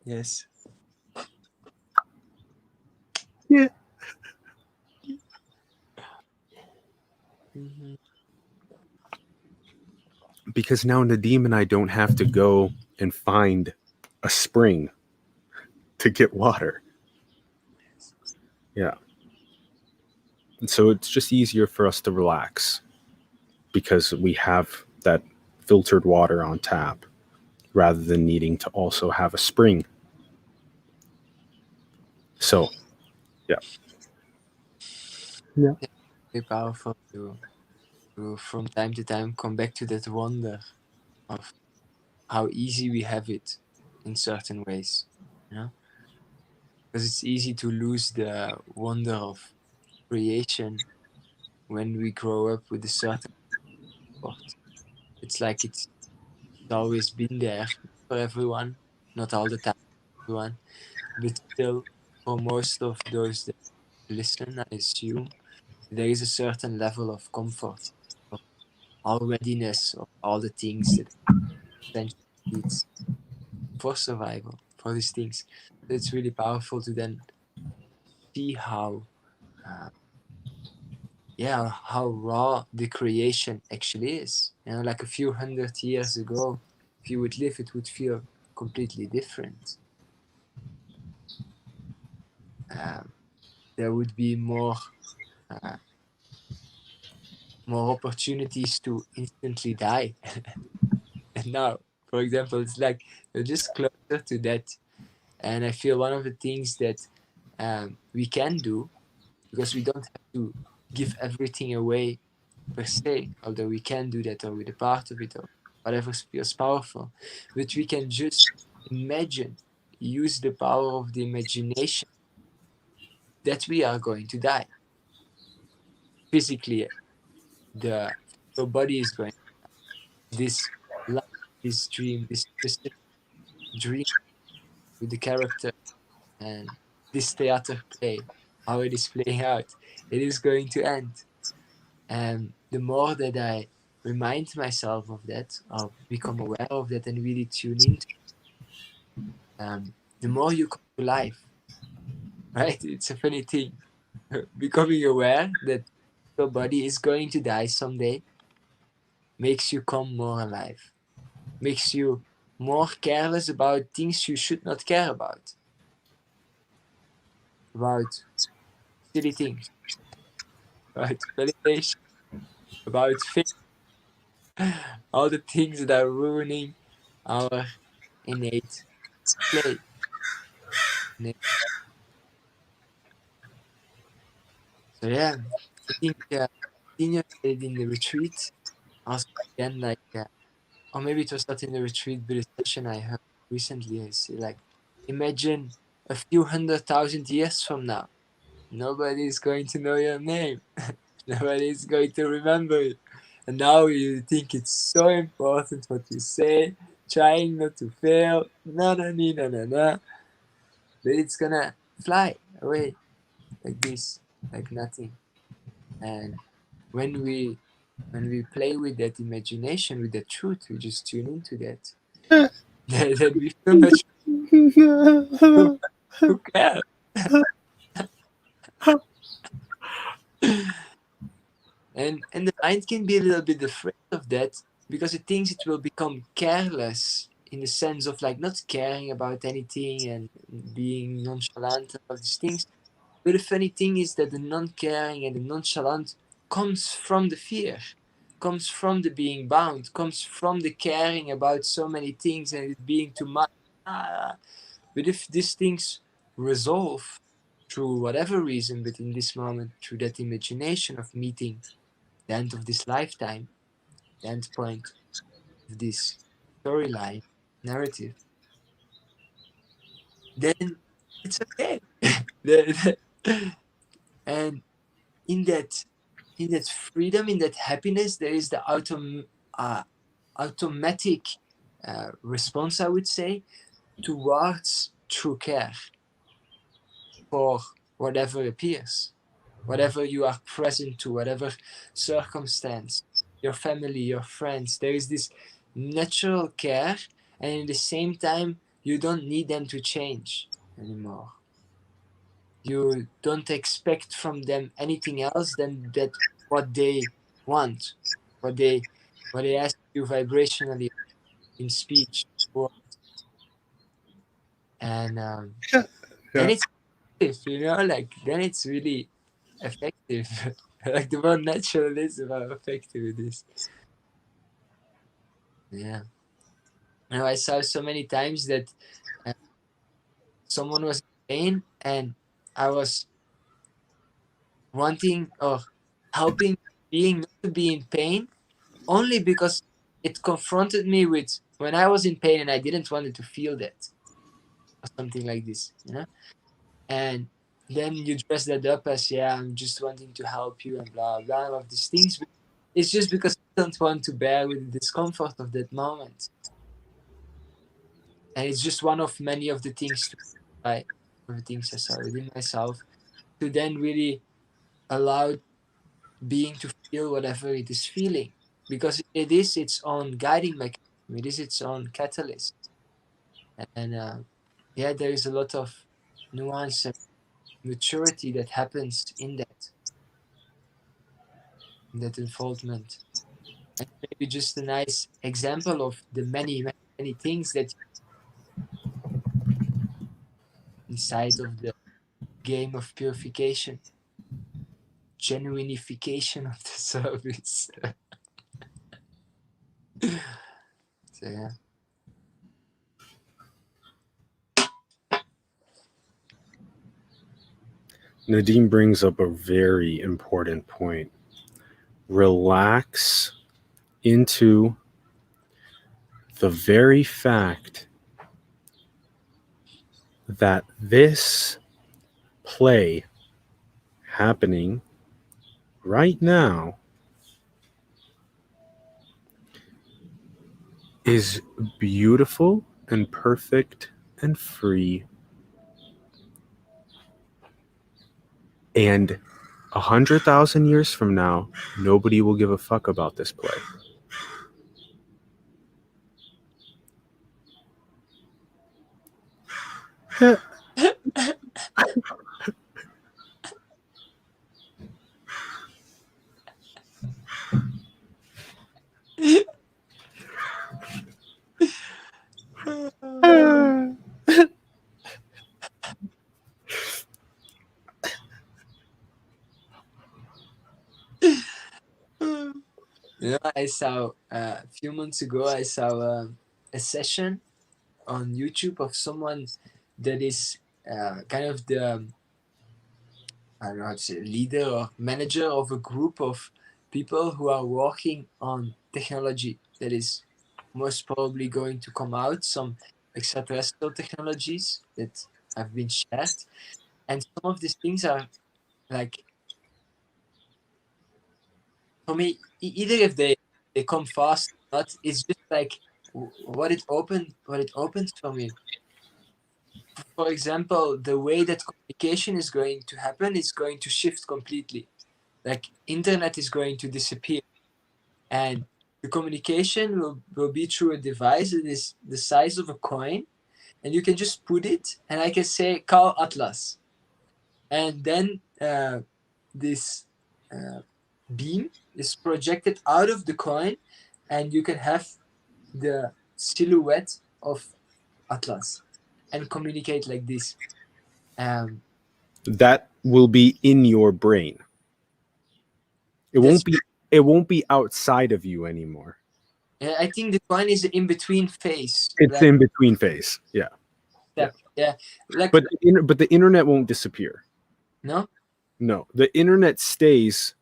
Yes. yeah. Mhm. Because now Nadim and I don't have to go and find a spring to get water. Yeah. And so it's just easier for us to relax because we have that filtered water on tap rather than needing to also have a spring. So, yeah. Yeah. Very powerful to from time to time come back to that wonder of how easy we have it in certain ways, you know, because it's easy to lose the wonder of creation when we grow up with a certain sport. It's like it's always been there for everyone, not all the time for everyone, but still for most of those that listen, I assume there is a certain level of comfort, of all readiness, of all the things that essentially needs for survival, for these things. It's really powerful to then see how, uh, yeah, how raw the creation actually is. You know, like a few hundred years ago, if you would live, it would feel completely different. Um, there would be uh, more opportunities to instantly die. And now, for example, it's like you're just closer to that. And I feel one of the things that we can do, because we don't have to give everything away per se, although we can do that or with a part of it or whatever feels powerful, but we can just imagine, use the power of the imagination that we are going to die. Physically, the physical body is going, this life, this dream, this specific dream with the character and this theater play, how it is playing out, it is going to end. And the more that I remind myself of that, or become aware of that and really tune into, the more you come to life, right? It's a funny thing. Becoming aware that your body is going to die someday makes you come more alive, makes you more careless about things you should not care about silly things, about validation, about fame, all the things that are ruining our innate play. So yeah, I think Dino said in the retreat, also again like, or maybe it was not in the retreat, but a session I heard recently is like, imagine a few 100,000 years from now, nobody is going to know your name, nobody is going to remember you, and now you think it's so important what you say, trying not to fail, no, but it's gonna fly away like this, like nothing. And when we play with that imagination, with that truth, we just tune into that. Then we feel much who cares? And the mind can be a little bit afraid of that because it thinks it will become careless in the sense of like not caring about anything and being nonchalant about these things. But the funny thing is that the non-caring and the nonchalant comes from the fear, comes from the being bound, comes from the caring about so many things and it being too much. But if these things resolve through whatever reason, but in this moment, through that imagination of meeting the end of this lifetime, the end point of this storyline, narrative, then it's okay. And in that freedom, in that happiness, there is the automatic response, I would say, towards true care for whatever appears, whatever you are present to, whatever circumstance, your family, your friends. There is this natural care, and at the same time, you don't need them to change anymore. You don't expect from them anything else than that what they want, what they what they ask you vibrationally in speech, and Yeah. it's effective, like then it's really effective. Like the more natural it is, the more effective it is. Yeah. I saw so many times that uh, someone was in pain and I was wanting or helping being not to be in pain only because it confronted me with when I was in pain and I didn't want to feel that. or something like this, you know. And then you dress that up as, yeah, I'm just wanting to help you and blah blah, all of these things. But it's just because you don't want to bear with the discomfort of that moment, and it's just one of many of the things to try, of the things I saw within myself, to then really allow being to feel whatever it is feeling, because it is its own guiding mechanism, it is its own catalyst. And yeah, there is a lot of nuance and maturity that happens in that unfoldment. And maybe just a nice example of the many, many, many things that inside of the game of purification, genuinification of the service. So yeah. Nadim brings up a very important point. Relax into the very fact that this play happening right now is beautiful and perfect and free. And 100,000 years from now, nobody will give a fuck about this play. You know, I saw a few months ago, I saw a session on YouTube of someone that is kind of the, I don't know how to say, leader or manager of a group of people who are working on technology that is most probably going to come out, some extraterrestrial technologies that have been shared. And some of these things are like, for me, either if they come fast or not, it's just like what it opens for me. For example, the way that communication is going to happen is going to shift completely. Like internet is going to disappear, and the communication will be through a device that is the size of a coin, and you can just put it, and I can say call Atlas, and then this beam is projected out of the coin, and you can have the silhouette of Atlas and communicate like this. Um, That will be in your brain. It won't be outside of you anymore. I think the coin is an in-between phase. It's like, in between phase. Yeah. yeah. Like, But the internet won't disappear. no? No, the internet stays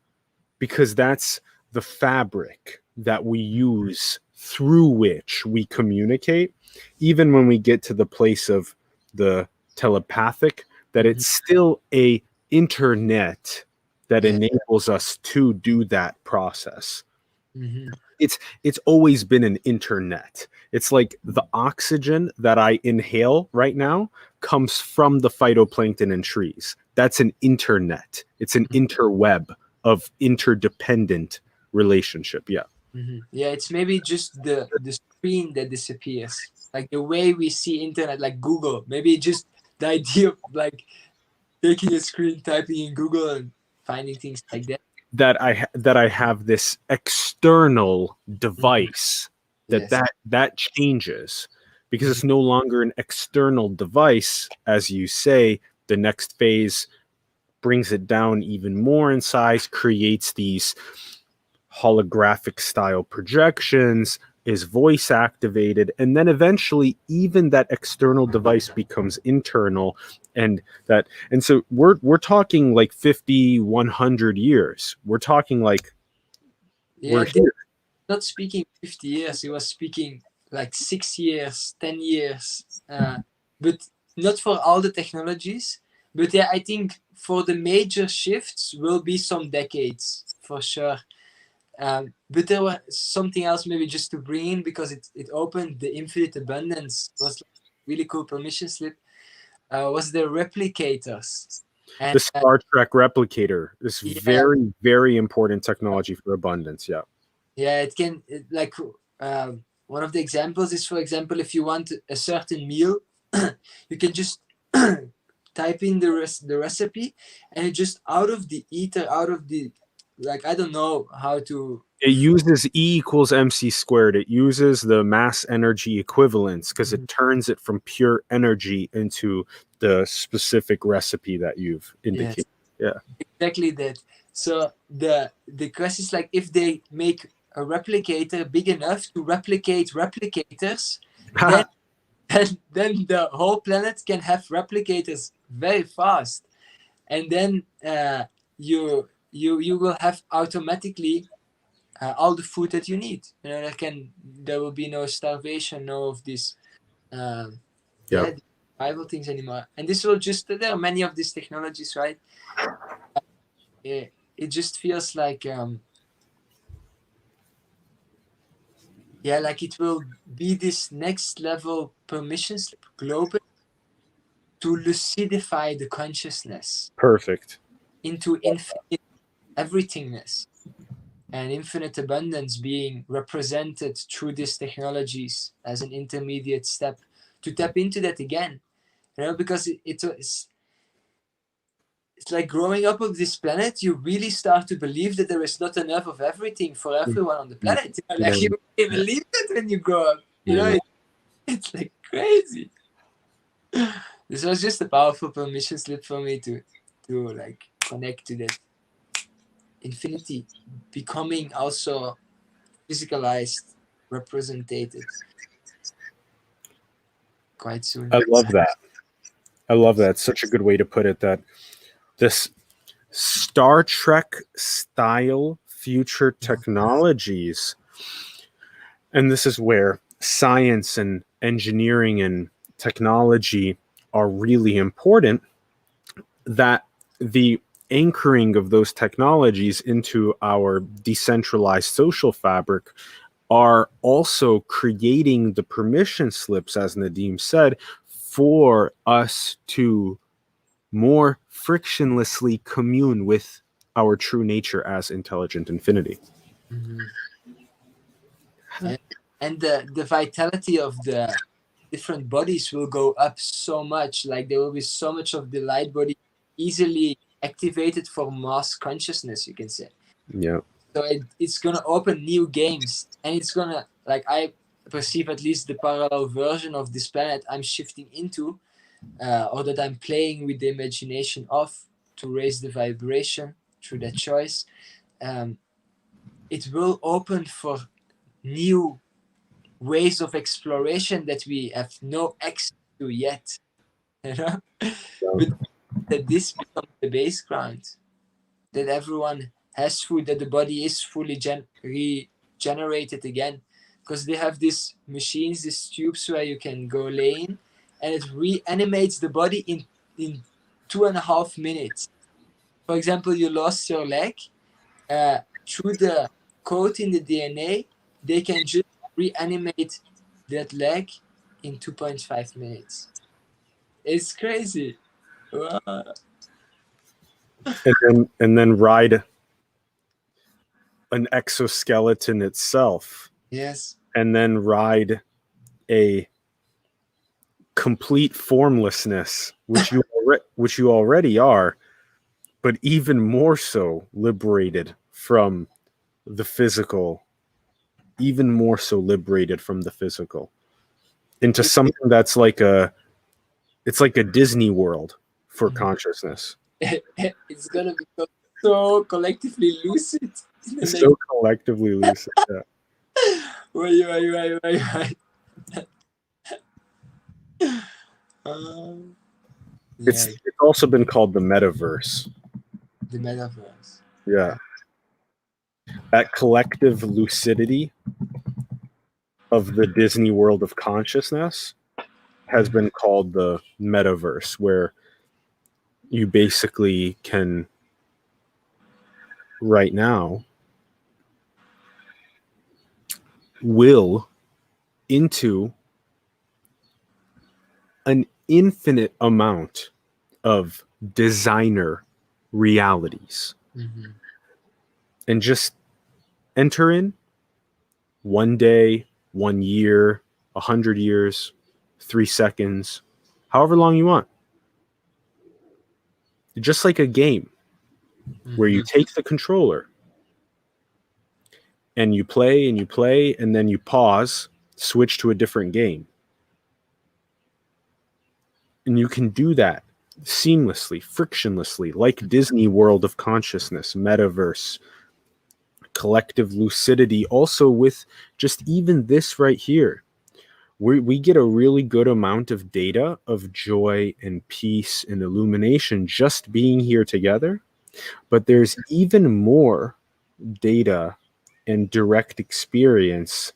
because that's the fabric that we use through which we communicate. Even when we get to the place of the telepathic, that it's still a internet that enables us to do that process. Mm-hmm. It's always been an internet. It's like the oxygen that I inhale right now comes from the phytoplankton in trees. That's an internet. It's an interweb of interdependent relationship. Yeah. Mm-hmm. Yeah, it's maybe just the screen that disappears. Like the way we see internet, like Google. Maybe just the idea of like taking a screen, typing in Google, and finding things like that. That I have this external device Yes. that changes because it's no longer an external device, as you say. The next phase brings it down even more in size, creates these holographic style projections, is voice activated, and then eventually even that external device becomes internal. And so we're talking like 50, 100 years. We're talking like we're here. Not speaking 50 years, he was speaking like 6 years, 10 years. But not for all the technologies, but yeah, I think for the major shifts will be some decades for sure. But there was something else maybe just to bring in, because it opened the infinite abundance, was like really cool permission slip, was the replicators. And The Star Trek replicator is yeah, very, very important technology for abundance. Yeah. yeah, it can like one of the examples is, for example, if you want a certain meal, you can just type in the recipe, and it just out of the ether, out of the, like, I don't know how to. It uses E equals MC squared. It uses the mass energy equivalence because it turns it from pure energy into the specific recipe that you've indicated. Yes, Yeah. exactly that. So the question is like, if they make a replicator big enough to replicate replicators, then then the whole planet can have replicators very fast, and then you will have automatically all the food that you need. You know, there will be no starvation, no of this Yep. yeah, survival things anymore. And this will just, there are many of these technologies, right? It just feels like yeah, like it will be this next level permission slip global to lucidify the consciousness Perfect. into infinite everythingness and infinite abundance being represented through these technologies as an intermediate step to tap into that again. You know, because it's like growing up on this planet, you really start to believe that there is not enough of everything for everyone on the planet. You know, like you really believe that when you grow up. You know, it's like crazy. This was just a powerful permission slip for me to like connect to that infinity becoming also physicalized, represented quite soon. I love that. I love that. It's such a good way to put it, that this Star Trek style future technologies, and this is where science and engineering and technology are really important, that the anchoring of those technologies into our decentralized social fabric are also creating the permission slips, as Nadim said, for us to more frictionlessly commune with our true nature as intelligent infinity. Mm-hmm. And the vitality of the different bodies will go up so much. Like there will be so much of the light body easily activated for mass consciousness, you can say. Yeah. So it's gonna open new games, and it's gonna, like, I perceive at least the parallel version of this planet I'm shifting into, or that I'm playing with the imagination of to raise the vibration through that choice. It will open for new ways of exploration that we have no access to yet. You know, but that this becomes the base ground, that everyone has food, that the body is fully regenerated again, because they have these machines, these tubes where you can go lay in, and it reanimates the body in 2.5 minutes. For example, you lost your leg, through the code in the DNA, they can just reanimate that leg in 2.5 minutes. It's crazy. Wow. And then ride an exoskeleton itself, Yes. and then ride a complete formlessness, which you already are, but even more so liberated from the physical, even more so liberated from the physical, into something that's like it's like a Disney World for consciousness. It's gonna become so collectively lucid. So collectively lucid. Yeah. Right. It's Yeah, also been called the metaverse. the metaverse. Yeah. That collective lucidity of the Disney world of consciousness has been called the metaverse, where you basically can right now will into an infinite amount of designer realities Mm-hmm. and just enter in 1 day, 1 year, 100 years, 3 seconds, however long you want. Just like a game where you take the controller and you play and then you pause, switch to a different game. And you can do that seamlessly, frictionlessly, like Disney World of Consciousness, Metaverse, collective lucidity. Also, with just even this right here, we get a really good amount of data of joy and peace and illumination just being here together. But there's even more data and direct experience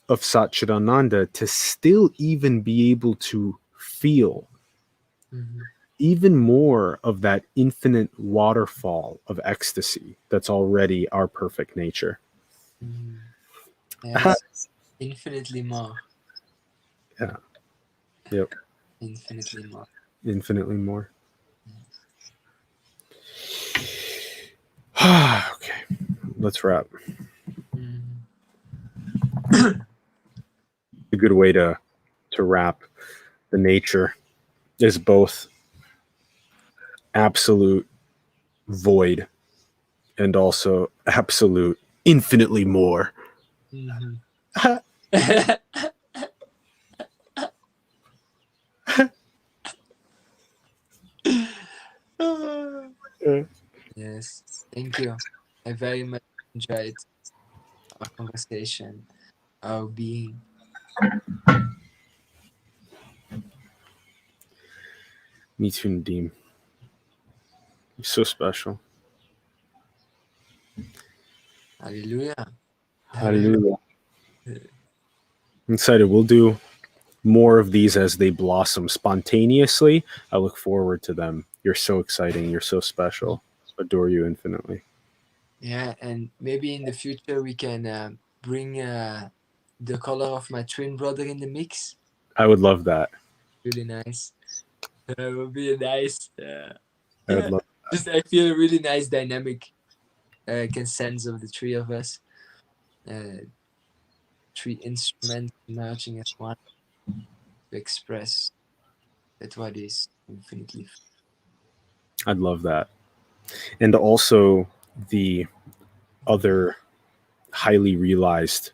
of Satchidananda to still even be able to feel even more of that infinite waterfall of ecstasy that's already our perfect nature. Yes, infinitely more. Yeah. Yep. Infinitely more. Infinitely more. Okay, let's wrap. A good way to wrap the nature is both absolute void and also absolute infinitely more. Yes, thank you. I very much enjoyed our conversation, our being. Me too, Nadim. You're so special. Hallelujah. Hallelujah. I'm excited. We'll do more of these as they blossom spontaneously. I look forward to them. You're so exciting. You're so special. Adore you infinitely. Yeah, and maybe in the future we can bring the color of my twin brother in the mix. I would love that. Really nice. It would be a nice. I would love Just I feel a really nice dynamic. I can sense of the three of us. Three instruments merging as one to express that what is infinitely. I'd love that. And also the other highly realized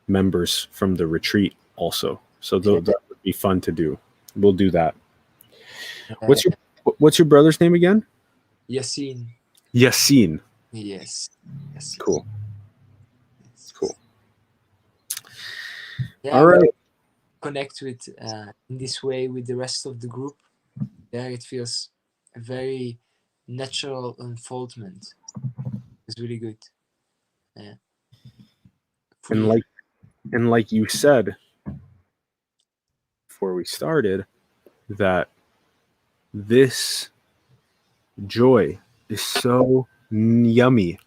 members from the retreat also. So that would be fun to do. We'll do that. What's your brother's name again? Yassine. Yassine. Yes. Cool. Yes. Cool. Yeah, all right. Connect with in this way with the rest of the group. Yeah, it feels a very natural unfoldment. It's really good. Yeah. And like you said before we started, that this joy is so yummy.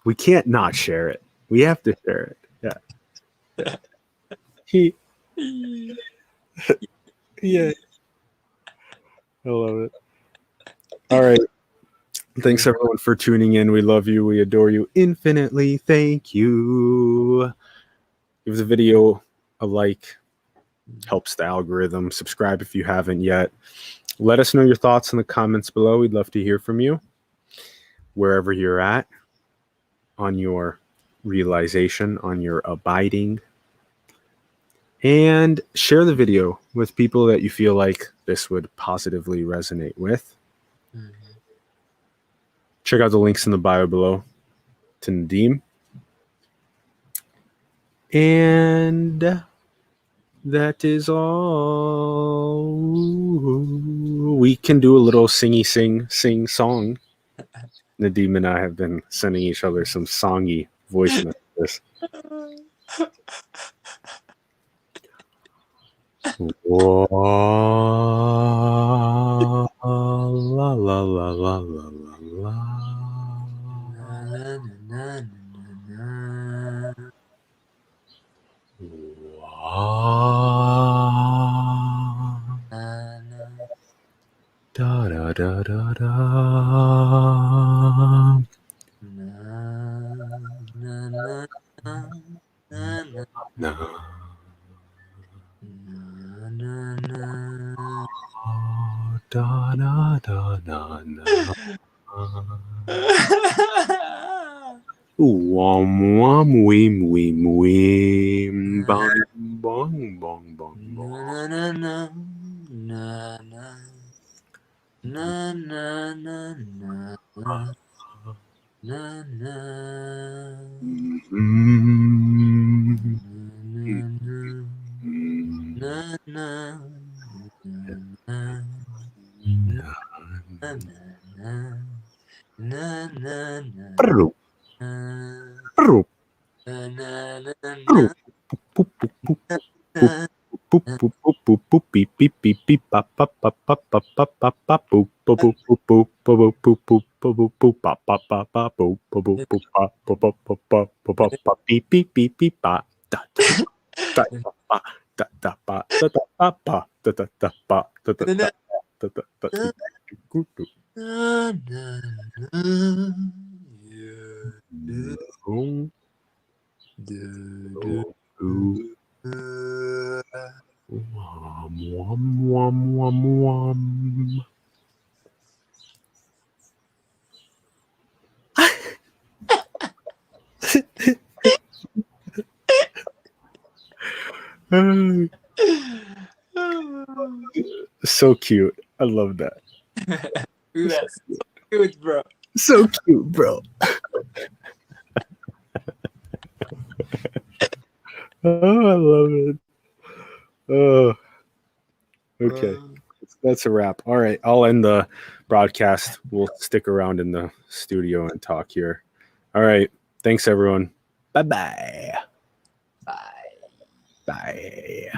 We can't not share it. We have to share it. Yeah. Yeah. I love it. All right. Thanks everyone for tuning in. We love you. We adore you infinitely. Thank you. Give the video a like. Helps the algorithm. Subscribe if you haven't yet. Let us know your thoughts in the comments below. We'd love to hear from you wherever you're at on your realization, on your abiding. And share the video with people that you feel like this would positively resonate with. Check out the links in the bio below to Nadim. And that is all. We can do a little sing song. Nadim and I have been sending each other some songy voice messages. Whoa, la la la la la la la. Na, na, na, na, na. Wow. Na, na. Da da da da da. Na, na, na, na, na, na, Na. na, na. Da da da da da. Wom wom weem weem weem bong bong bong bong bong. Na, na, na, na, na. Na, na, na, na, na. Na, na. Mm. Na, na, na, na, na, na, na, na, na, na, na, Prrr, na. prrr, Na, na, na, prrr. na, Poop, poop, poop, poop, na, poop, na. poop, poop, poop, poop, beep, beep, beep, beep, pa, pa, pa, pa, pa, pa, pa, pa, poop, poop, poop, poop, poop, poop, poop, poop, poop, poop, poop, pa, pa, pa, pa, poop, poop, poop, poop, pa, pa, pa, pa, pa, pa, pa, pa, beep, beep, beep, beep, pa, da, da, da, da, pa, da, da, pa, da, da, pa, pa, da, da, da, pa, da, da, da, da, da, da, Na, do, do, na, na, na. Yeah. do, Do, do, do, do. do. Wom, wom, wom, wom, wom. So cute. I love that. That's so good, bro. So cute, bro. Oh, I love it. Oh, okay. That's a wrap. All right. I'll end the broadcast. We'll stick around in the studio and talk here. All right. Thanks, everyone. Bye-bye. Bye. Bye.